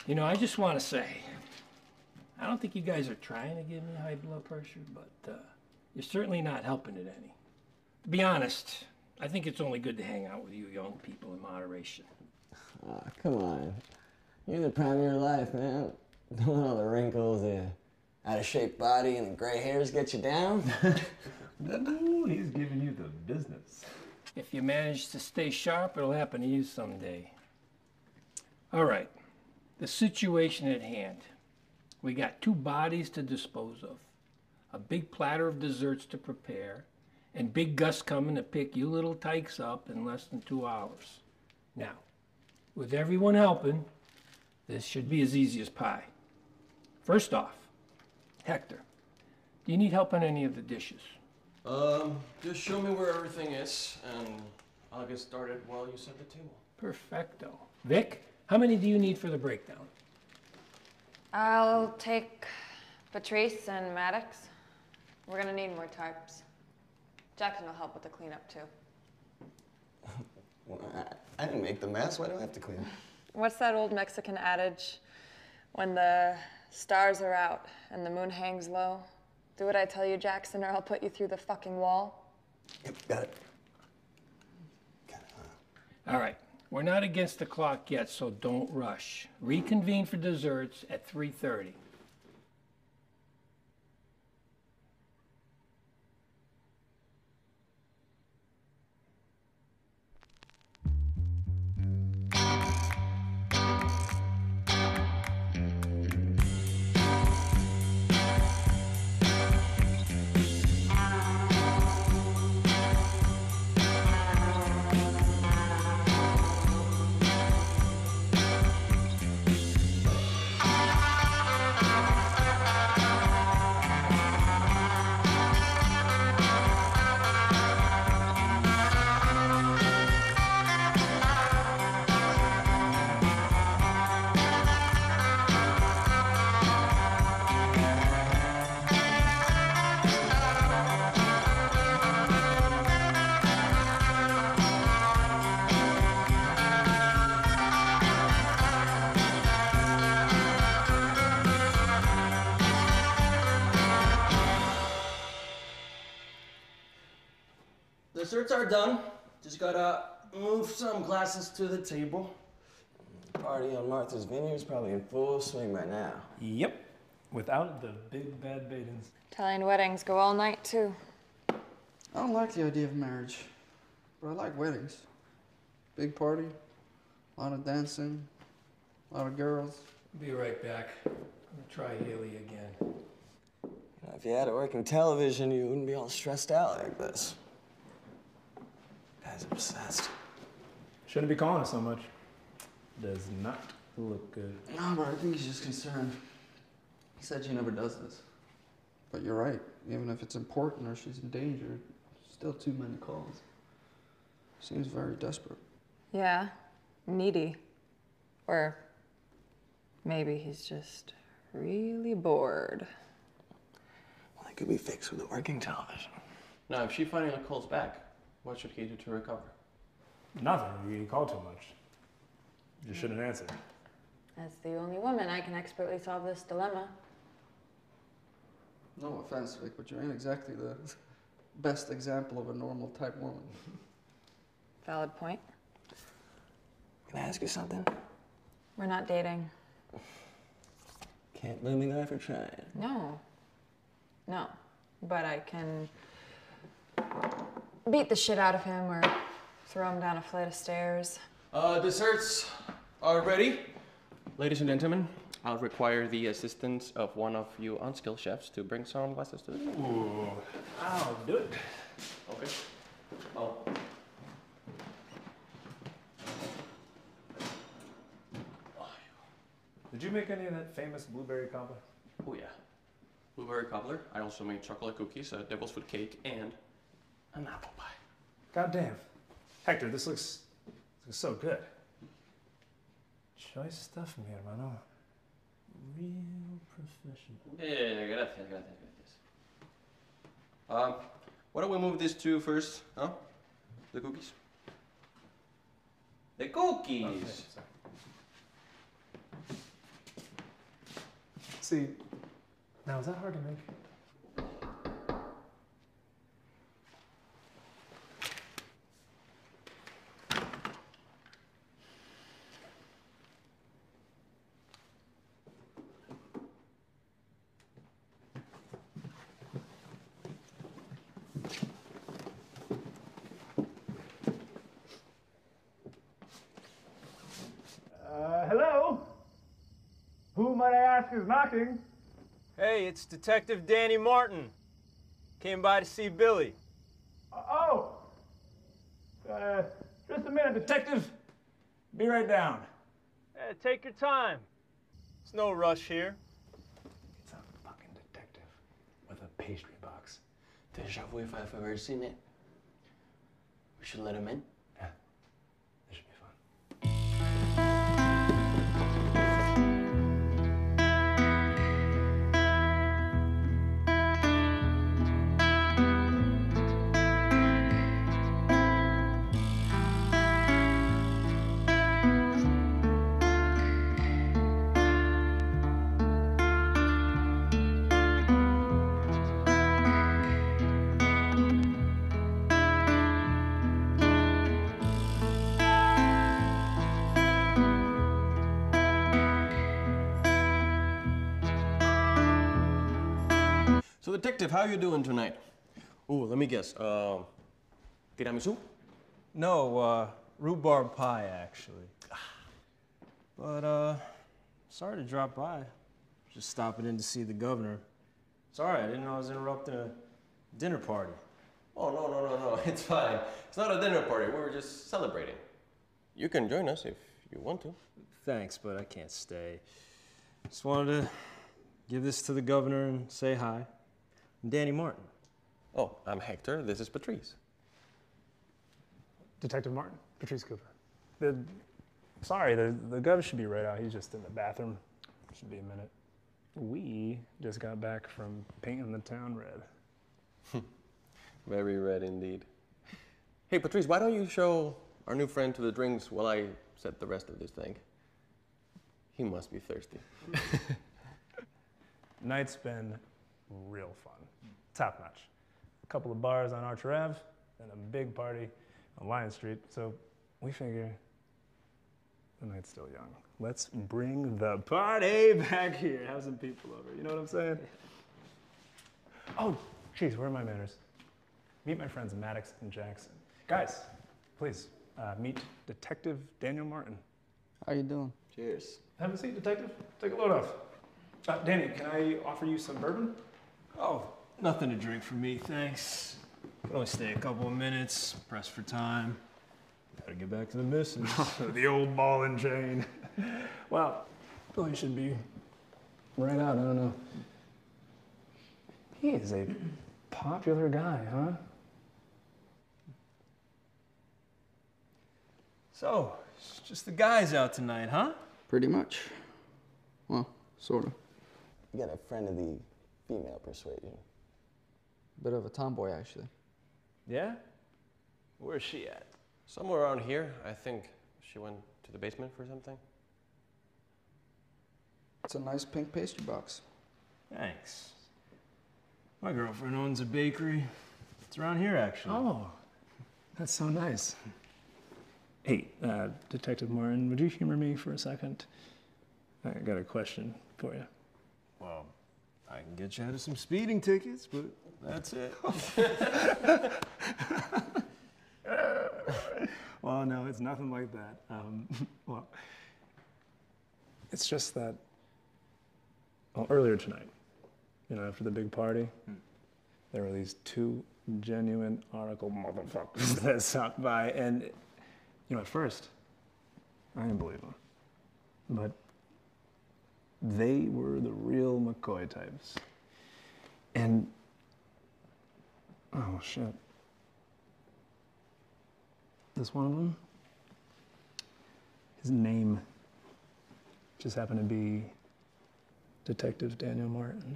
You know, I just want to say, I don't think you guys are trying to give me high blood pressure, but you're certainly not helping it any. To be honest, I think it's only good to hang out with you young people in moderation. Oh, come on. You're the prime of your life, man. Don't let all the wrinkles, the out-of-shape body, and the gray hairs get you down. Ooh, he's giving you the business. If you manage to stay sharp, it'll happen to you someday. All right, the situation at hand. We got 2 bodies to dispose of, a big platter of desserts to prepare, and Big Gus coming to pick you little tykes up in less than 2 hours. Now, with everyone helping, this should be as easy as pie. First off, Hector, do you need help on any of the dishes? Just show me where everything is, and I'll get started while you set the table. Perfecto. Vic, how many do you need for the breakdown? I'll take Patrice and Maddox. We're gonna need more tarps. Jackson will help with the cleanup too. Well, I didn't make the mess. Why do I have to clean it? What's that old Mexican adage? When the stars are out and the moon hangs low? Do what I tell you, Jackson, or I'll put you through the fucking wall. Yep, got it. All right, we're not against the clock yet, so don't rush. Reconvene for desserts at 3:30. Desserts are done. Just gotta move some glasses to the table. Party on Martha's Vineyard is probably in full swing right now. Yep. Without the big bad Badens. Italian weddings go all night, too. I don't like the idea of marriage, but I like weddings. Big party, a lot of dancing, a lot of girls. Be right back. I'm gonna try Haley again. If you had a working television, you wouldn't be all stressed out like this. Guys obsessed. Shouldn't be calling her so much. Does not look good. No, but I think he's just concerned. He said she never does this. But you're right. Even if it's important or she's in danger, still too many calls. Seems very desperate. Yeah, needy. Or maybe he's just really bored. Well, that could be fixed with a working television. Now, if she finally calls back, what should he do to recover? Nothing. You called too much. You shouldn't answer. As the only woman, I can expertly solve this dilemma. No offense, Vic, but you ain't exactly the best example of a normal type woman. Valid point. Can I ask you something? We're not dating. Can't blame a guy for trying. No. No. But I can beat the shit out of him or throw him down a flight of stairs. Desserts are ready. Ladies and gentlemen, I'll require the assistance of one of you unskilled chefs to bring some glasses to the table. Ooh, I'll do it. Okay. Oh. Did you make any of that famous blueberry cobbler? Oh yeah. Blueberry cobbler. I also made chocolate cookies, a devil's food cake, and an apple pie. Goddamn. Hector, this looks so good. Choice stuff, mi hermano. Real professional. Yeah, gracias. Why don't we move this to first, huh? The cookies? The cookies! Okay, sorry. See, now is that hard to make? Hello? Who might I ask is knocking? Hey, it's Detective Danny Martin. Came by to see Billy. Just a minute, detective. Be right down. Take your time. There's no rush here. It's a fucking detective with a pastry box. Deja vu if I've ever seen it. We should let him in. Yeah, this should be fun. So, detective, how you doing tonight? Ooh, let me guess. Tiramisu? No, rhubarb pie, actually. But, sorry to drop by. Just stopping in to see the governor. Sorry, I didn't know I was interrupting a dinner party. Oh, no. It's fine. It's not a dinner party. We were just celebrating. You can join us if you want to. Thanks, but I can't stay. Just wanted to give this to the governor and say hi. I'm Danny Martin. Oh, I'm Hector. This is Patrice. Detective Martin, Patrice Cooper. Sorry, the governor should be right out. He's just in the bathroom. Should be a minute. We just got back from painting the town red. Very red indeed. Hey, Patrice, why don't you show our new friend to the drinks while I set the rest of this thing? He must be thirsty. Night's been real fun. Top notch. A couple of bars on Archer Ave, and a big party on Lion Street, so we figure the night's still young. Let's bring the party back here. Have some people over. You know what I'm saying? Oh, geez, where are my manners? Meet my friends Maddox and Jackson. Guys, please, meet Detective Daniel Martin. How you doing? Cheers. Have a seat, Detective. Take a load off. Danny, can I offer you some bourbon? Oh, nothing to drink for me, thanks. Can only stay a couple of minutes, pressed for time. Gotta get back to the missus. The old ball and chain. Well, Billy should be right out, I don't know. He is a popular guy, huh? So, it's just the guys out tonight, huh? Pretty much. Well, sort of. You got a friend of the female persuasion. Bit of a tomboy, actually. Yeah? Where's she at? Somewhere around here. I think she went to the basement for something. It's a nice pink pastry box. Thanks. My girlfriend owns a bakery. It's around here, actually. Oh, that's so nice. Hey, Detective Martin, would you humor me for a second? I got a question for you. Well, I can get you out of some speeding tickets, but that's it. Well, no, it's nothing like that. Well, it's just that, well, earlier tonight, you know, after the big party, there were these two genuine Oracle motherfuckers that stopped by, and, you know, at first, I didn't believe them. But they were the real McCoy types. And, oh, shit. This one of them, his name just happened to be Detective Daniel Martin.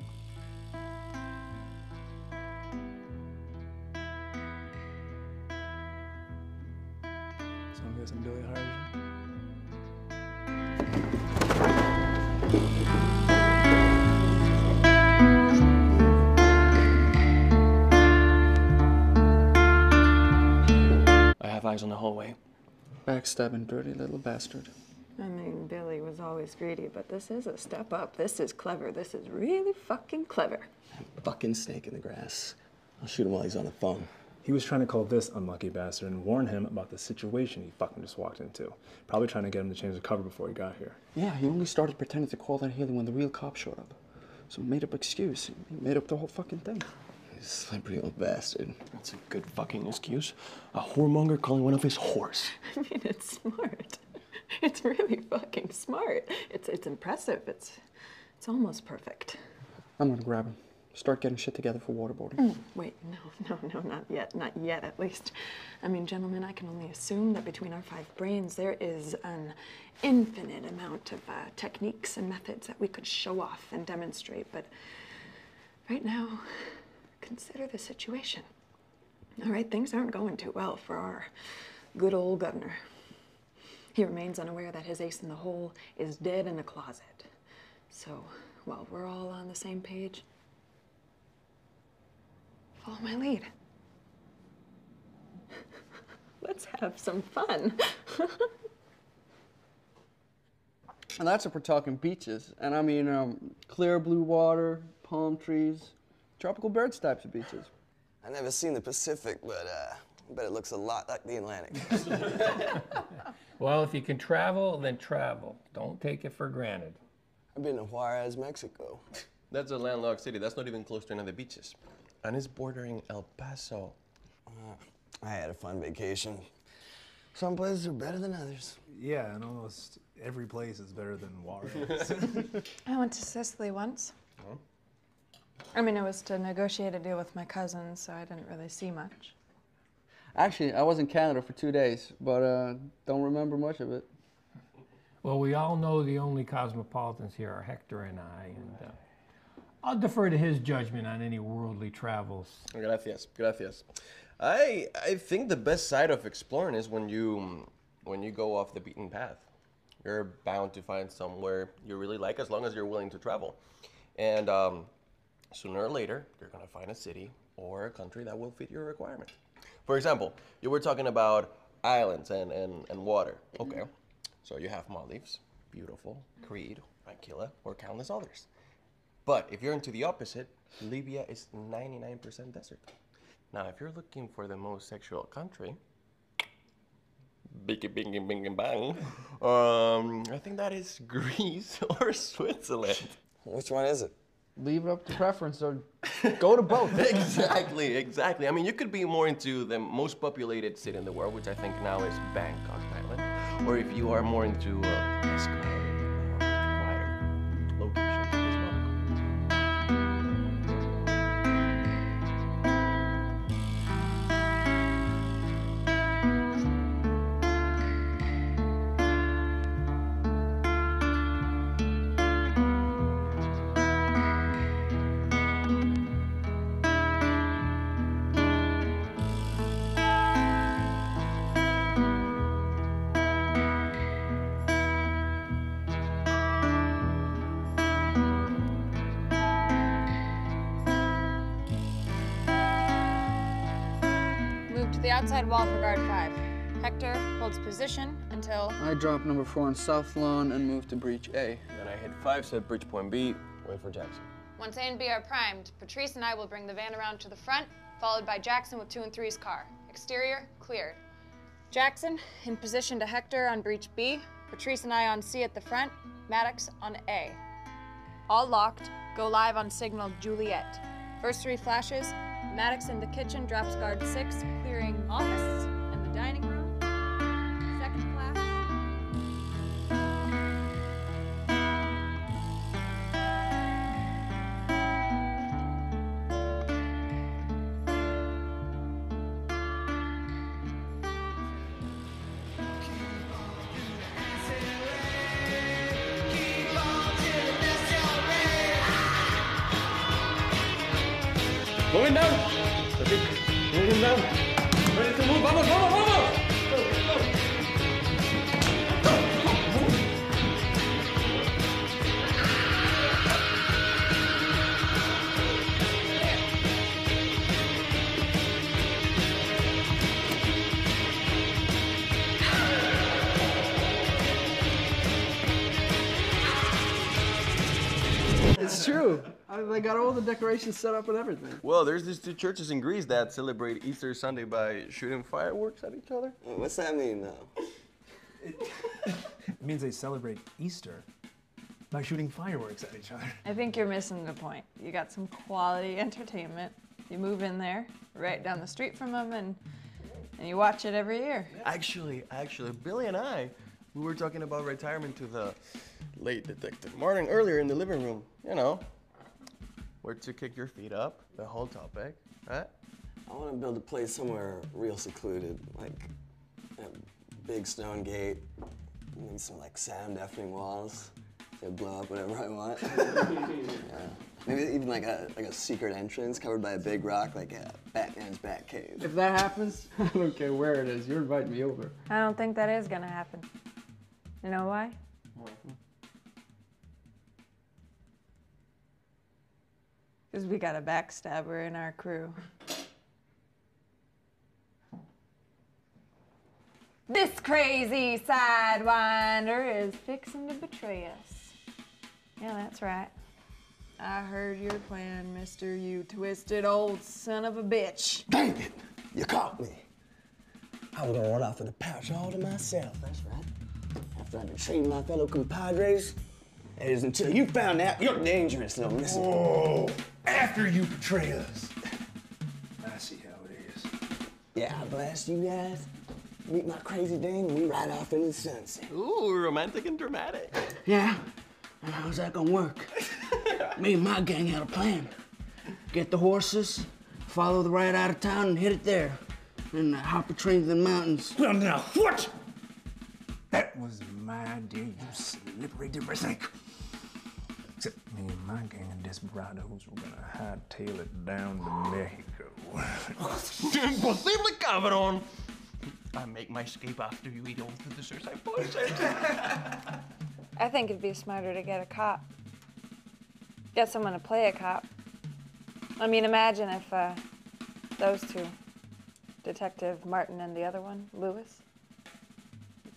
So I'm guessing Billy hired I have eyes on the hallway. Backstabbing dirty little bastard. I mean, Billy was always greedy, but this is a step up. This is clever. This is really fucking clever. Fucking snake in the grass. I'll shoot him while he's on the phone. He was trying to call this unlucky bastard and warn him about the situation he fucking just walked into. Probably trying to get him to change the cover before he got here. Yeah, he only started pretending to call that Haley when the real cop showed up. So made up excuse. He made up the whole fucking thing. You slippery old bastard. That's a good fucking excuse. A whoremonger calling one of his whores. I mean, it's smart. It's really fucking smart. It's impressive. It's almost perfect. I'm gonna grab him. Start getting shit together for waterboarding. Wait, no, not yet. Not yet, at least. I mean, gentlemen, I can only assume that between our 5 brains, there is an infinite amount of techniques and methods that we could show off and demonstrate. But right now, consider the situation. All right, things aren't going too well for our good old governor. He remains unaware that his ace in the hole is dead in the closet. So, while we're all on the same page, follow my lead. Let's have some fun. And that's if we're talking beaches. And I mean, clear blue water, palm trees, tropical birds types of beaches. I've never seen the Pacific, but I bet it looks a lot like the Atlantic. Well, if you can travel, then travel. Don't take it for granted. I've been to Juarez, Mexico. That's a landlocked city. That's not even close to any of the beaches. And it's bordering El Paso. I had a fun vacation. Some places are better than others. Yeah, and almost every place is better than Juarez. I went to Sicily once. Huh? I mean, it was to negotiate a deal with my cousin, so I didn't really see much. Actually, I was in Canada for 2 days, but don't remember much of it. Well, we all know the only cosmopolitans here are Hector and I, and I'll defer to his judgment on any worldly travels. Gracias, gracias. I think the best side of exploring is when you go off the beaten path. You're bound to find somewhere you really like as long as you're willing to travel. And sooner or later, you're gonna find a city or a country that will fit your requirement. For example, you were talking about islands and water. Okay, so you have Maldives, beautiful, Crete, Aquila, or countless others. But if you're into the opposite, Libya is 99% desert. Now, if you're looking for the most sexual country, biggie, bing, bing, bang, I think that is Greece or Switzerland. Which one is it? Leave it up to preference, or go to both. Exactly. I mean, you could be more into the most populated city in the world, which I think now is Bangkok, Thailand. Or if you are more into less crowded, quieter locations as well. The outside wall for guard 5. Hector holds position until... I drop number 4 on South Lawn and move to breach A. Then I hit 5, set breach point B, wait for Jackson. Once A and B are primed, Patrice and I will bring the van around to the front, followed by Jackson with 2 and 3's car. Exterior, cleared. Jackson in position to Hector on breach B, Patrice and I on C at the front, Maddox on A. All locked, go live on signal Juliet. First 3 flashes, Maddox in the kitchen drops guard 6, clearing office and the dining room. Second flash. Moving down. Moving down. Ready to move. Vamos, vamos, vamos. It's true. They got all the decorations set up and everything. Well, there's these 2 churches in Greece that celebrate Easter Sunday by shooting fireworks at each other. What's that mean, though? It means they celebrate Easter by shooting fireworks at each other. I think you're missing the point. You got some quality entertainment. You move in there, right down the street from them, and you watch it every year. Actually, Billy and I, we were talking about retirement to the late Detective Martin earlier in the living room. You know, where to kick your feet up, the whole topic, right? I want to build a place somewhere real secluded, like a big stone gate, maybe some like sound deafening walls. So blow up whatever I want. Yeah. Maybe even like a secret entrance covered by a big rock, like Batman's Batcave. If that happens, I don't care where it is. You're inviting me over. I don't think that is gonna happen. You know why? Because we got a backstabber in our crew. This crazy sidewinder is fixing to betray us. Yeah, that's right. I heard your plan, mister, you twisted old son of a bitch. Dang it! You caught me. I was gonna run off with a pouch all to myself, that's right. After I've been treating my fellow compadres, it is until you found out you're dangerous, little missing. Whoa! After you betray us. I see how it is. Yeah, I blast you guys. Meet my crazy dame and we ride off into the sunset. Ooh, romantic and dramatic. Yeah? And how's that gonna work? Me and my gang had a plan. Get the horses, follow the ride out of town and hit it there. And hop a train to the mountains. Well, now, what? That was my idea, you slippery dipper-snake. Except me and my gang of desperados were gonna hightail it down to Mexico. Imposible, cabrón! I make my escape after you eat all the desserts I poisoned. I think it'd be smarter to get a cop. Get someone to play a cop. I mean, imagine if those two Detective Martin and the other one, Lewis.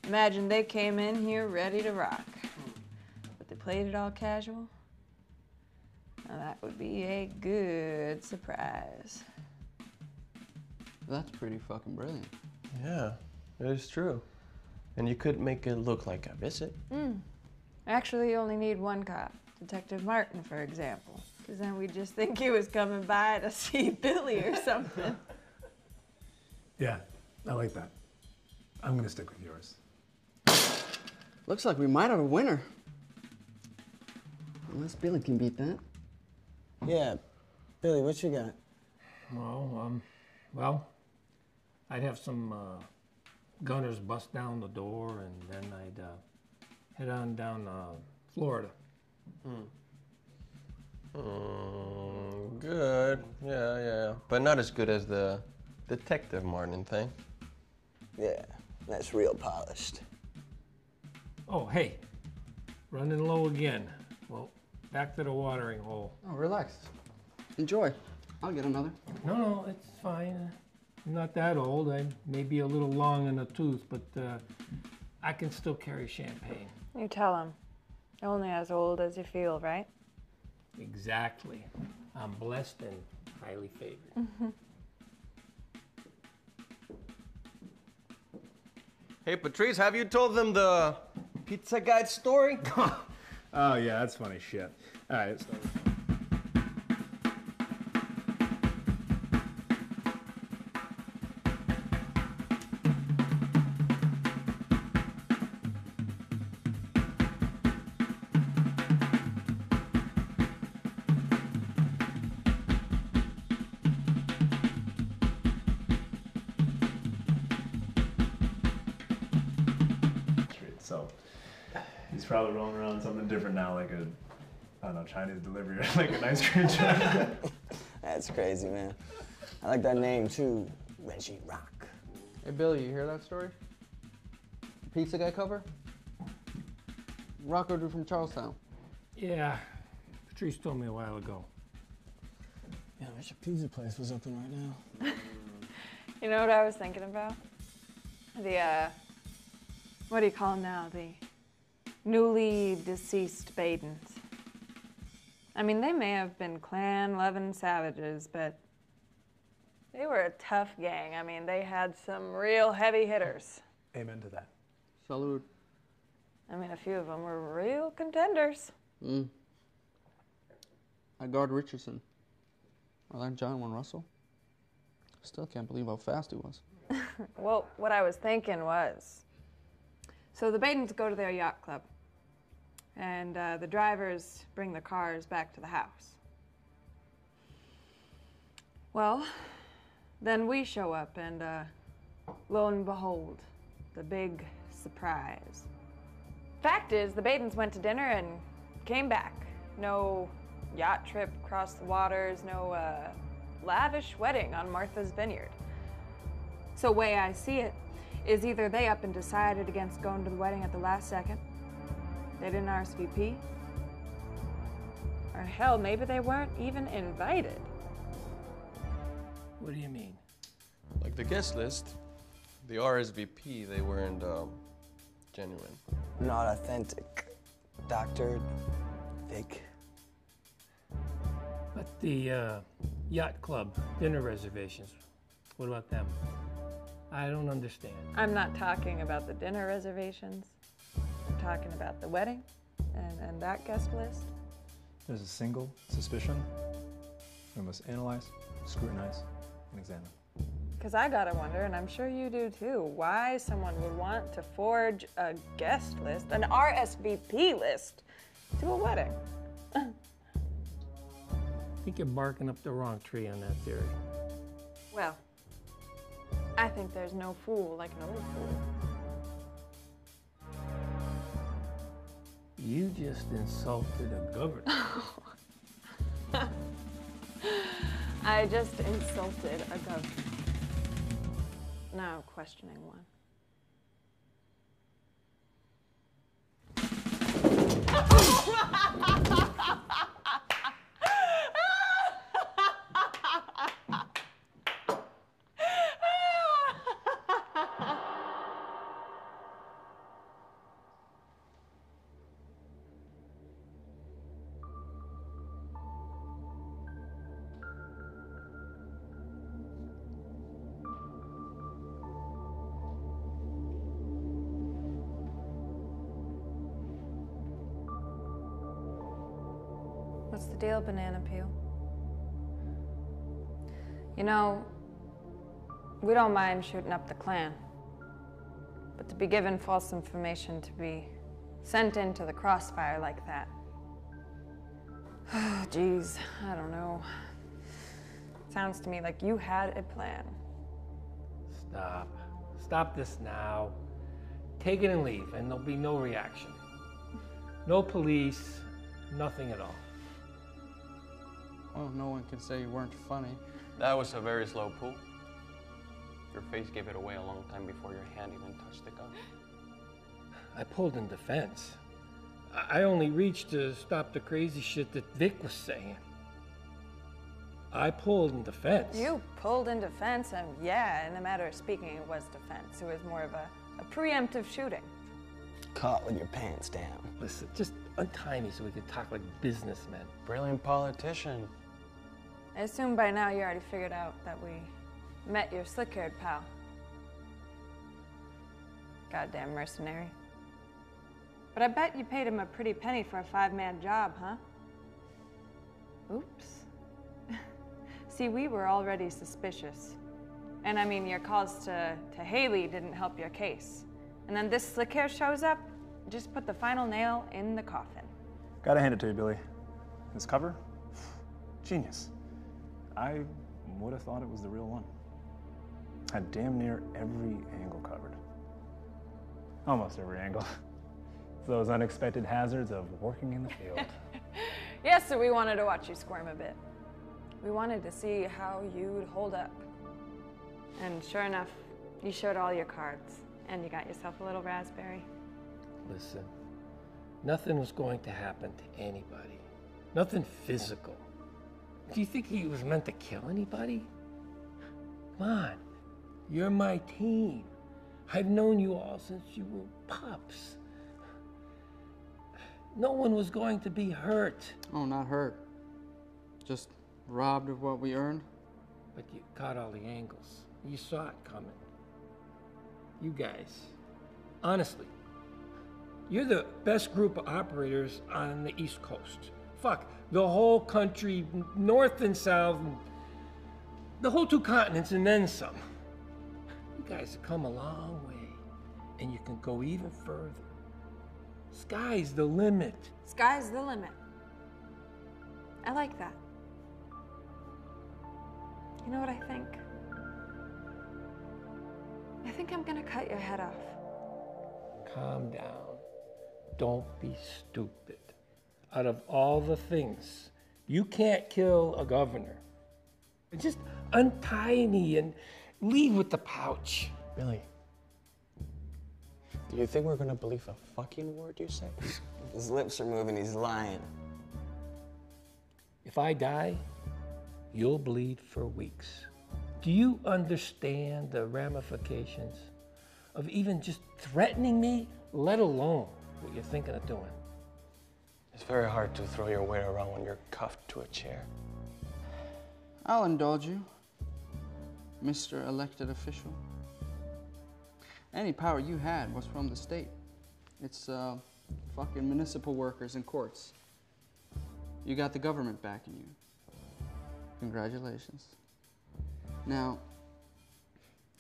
Imagine they came in here ready to rock, but they played it all casual. Now that would be a good surprise. That's pretty fucking brilliant. Yeah, it is true. And you could make it look like a visit. Actually, you only need one cop, Detective Martin, for example. Because then we'd just think he was coming by to see Billy or something. Yeah, I like that. I'm gonna stick with yours. Looks like we might have a winner. Unless Billy can beat that. Yeah, Billy, what you got? Well, I'd have some gunners bust down the door, and then I'd head on down Florida. Good. Yeah. But not as good as the Detective Martin thing. Yeah, that's real polished. Oh, hey, running low again. Well, back to the watering hole. Oh, relax. Enjoy. I'll get another. No, it's fine. I'm not that old. I may be a little long in the tooth, but I can still carry champagne. You tell him. Only as old as you feel, right? Exactly. I'm blessed and highly favored. Hey, Patrice, have you told them the pizza guide story? Oh yeah, that's funny shit. All right, so. So he's probably rolling around something different now, like a, I don't know, Chinese delivery or like an ice cream truck. That's crazy, man. I like that name too, Reggie Rock. Hey, Billy, you hear that story? Pizza guy cover? Rocker dude from Charlestown. Yeah, Patrice told me a while ago. Yeah, I wish a pizza place was open right now. You know what I was thinking about? The, what do you call them now? The newly deceased Badens. I mean, they may have been clan-loving savages, but they were a tough gang. I mean, they had some real heavy hitters. Amen to that. Salute. I mean, a few of them were real contenders. I guard Richardson. Or that John one Russell. Still can't believe how fast he was. Well, what I was thinking was, so the Badens go to their yacht club, and the drivers bring the cars back to the house. Well, then we show up, and lo and behold, the big surprise. Fact is, the Badens went to dinner and came back. No yacht trip across the waters, no lavish wedding on Martha's Vineyard. So way I see it is either they up and decided against going to the wedding at the last second, they didn't RSVP, or hell, maybe they weren't even invited. What do you mean? Like the guest list, the RSVP, they weren't genuine. Not authentic. Doctored, fake. But the yacht club dinner reservations, what about them? I don't understand. I'm not talking about the dinner reservations. I'm talking about the wedding and that guest list. There's a single suspicion. We must analyze, scrutinize, and examine. Because I gotta wonder, and I'm sure you do too, why someone would want to forge a guest list, an RSVP list, to a wedding. I think you're barking up the wrong tree on that theory. Well, I think there's no fool like an old fool. You just insulted a governor. I just insulted a governor. Now questioning one. What's the deal, Banana Peel? You know, we don't mind shooting up the clan, but to be given false information, to be sent into the crossfire like that. Oh, geez, I don't know. Sounds to me like you had a plan. Stop. Stop this now. Take it and leave, and there'll be no reaction. No police, nothing at all. Well, no one can say you weren't funny. That was a very slow pull. Your face gave it away a long time before your hand even touched the gun. I pulled in defense. I only reached to stop the crazy shit that Vic was saying. I pulled in defense. You pulled in defense, and yeah, in a matter of speaking, it was defense. It was more of a preemptive shooting. Caught with your pants down. Listen, just untie me so we can talk like businessmen. Brilliant politician. I assume by now you already figured out that we met your slick-haired pal. Goddamn mercenary. But I bet you paid him a pretty penny for a 5-man job, huh? Oops. See, we were already suspicious. And I mean, your calls to Haley didn't help your case. And then this slick hair shows up, just put the final nail in the coffin. Gotta hand it to you, Billy. This cover? Genius. I would have thought it was the real one. Had damn near every angle covered. Almost every angle. Those unexpected hazards of working in the field. Yes, so we wanted to watch you squirm a bit. We wanted to see how you'd hold up. And sure enough, you showed all your cards, and you got yourself a little raspberry. Listen, nothing was going to happen to anybody. Nothing physical. Do you think he was meant to kill anybody? Come on, you're my team. I've known you all since you were pups. No one was going to be hurt. Oh, not hurt. Just robbed of what we earned. But you caught all the angles. You saw it coming. You guys, honestly, you're the best group of operators on the East Coast. Fuck, the whole country, north and south, and the whole 2 continents and then some. You guys have come a long way, and you can go even further. Sky's the limit. Sky's the limit. I like that. You know what I think? I think I'm gonna cut your head off. Calm down. Don't be stupid. Out of all the things, you can't kill a governor. Just untie me and leave with the pouch. Billy, do you think we're gonna believe a fucking word you say? His lips are moving, he's lying. If I die, you'll bleed for weeks. Do you understand the ramifications of even just threatening me, let alone what you're thinking of doing? It's very hard to throw your weight around when you're cuffed to a chair. I'll indulge you, Mr. Elected Official. Any power you had was from the state. It's fucking municipal workers and courts. You got the government backing you. Congratulations. Now,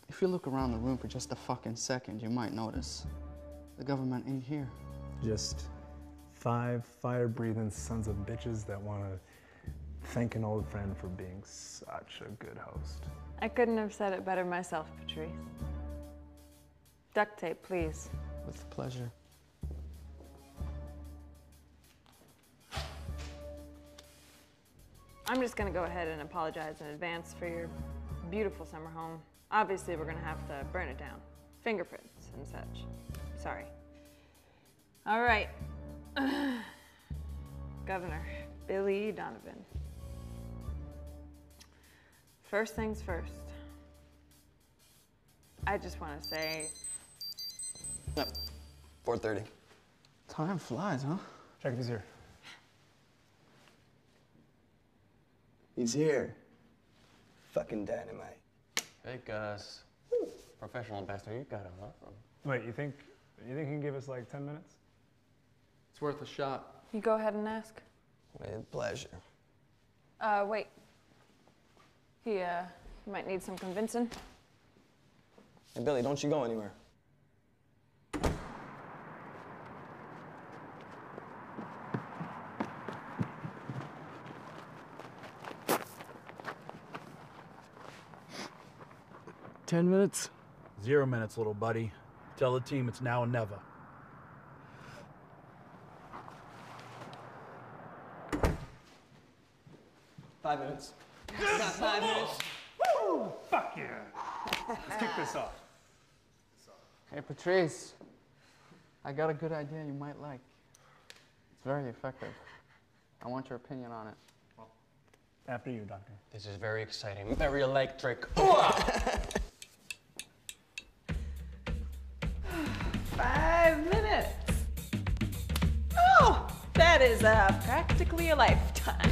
if you look around the room for just a fucking second, you might notice the government ain't here. Just 5 fire-breathing sons of bitches that want to thank an old friend for being such a good host. I couldn't have said it better myself, Patrice. Duct tape, please. With pleasure. I'm just gonna go ahead and apologize in advance for your beautiful summer home. Obviously, we're gonna have to burn it down. Fingerprints and such. Sorry. All right. Governor Billy Donovan. First things first. I just want to say... Yep, 4:30. Time flies, huh? Check if he's here. He's here. Fucking dynamite. Hey, Gus. Professional bastard, you got him, huh? Wait, you think he can give us like 10 minutes? It's worth a shot. You go ahead and ask. With pleasure. Wait. He might need some convincing. Hey, Billy, don't you go anywhere. $10 minutes? 0 minutes, little buddy. Tell the team it's now or never. Five minutes. We got 5 minutes. Woo! Fuck yeah. Let's kick this off. Hey, Patrice. I got a good idea you might like. It's very effective. I want your opinion on it. After you, Doctor. This is very exciting, very electric. 5 minutes. Oh, that is practically a lifetime.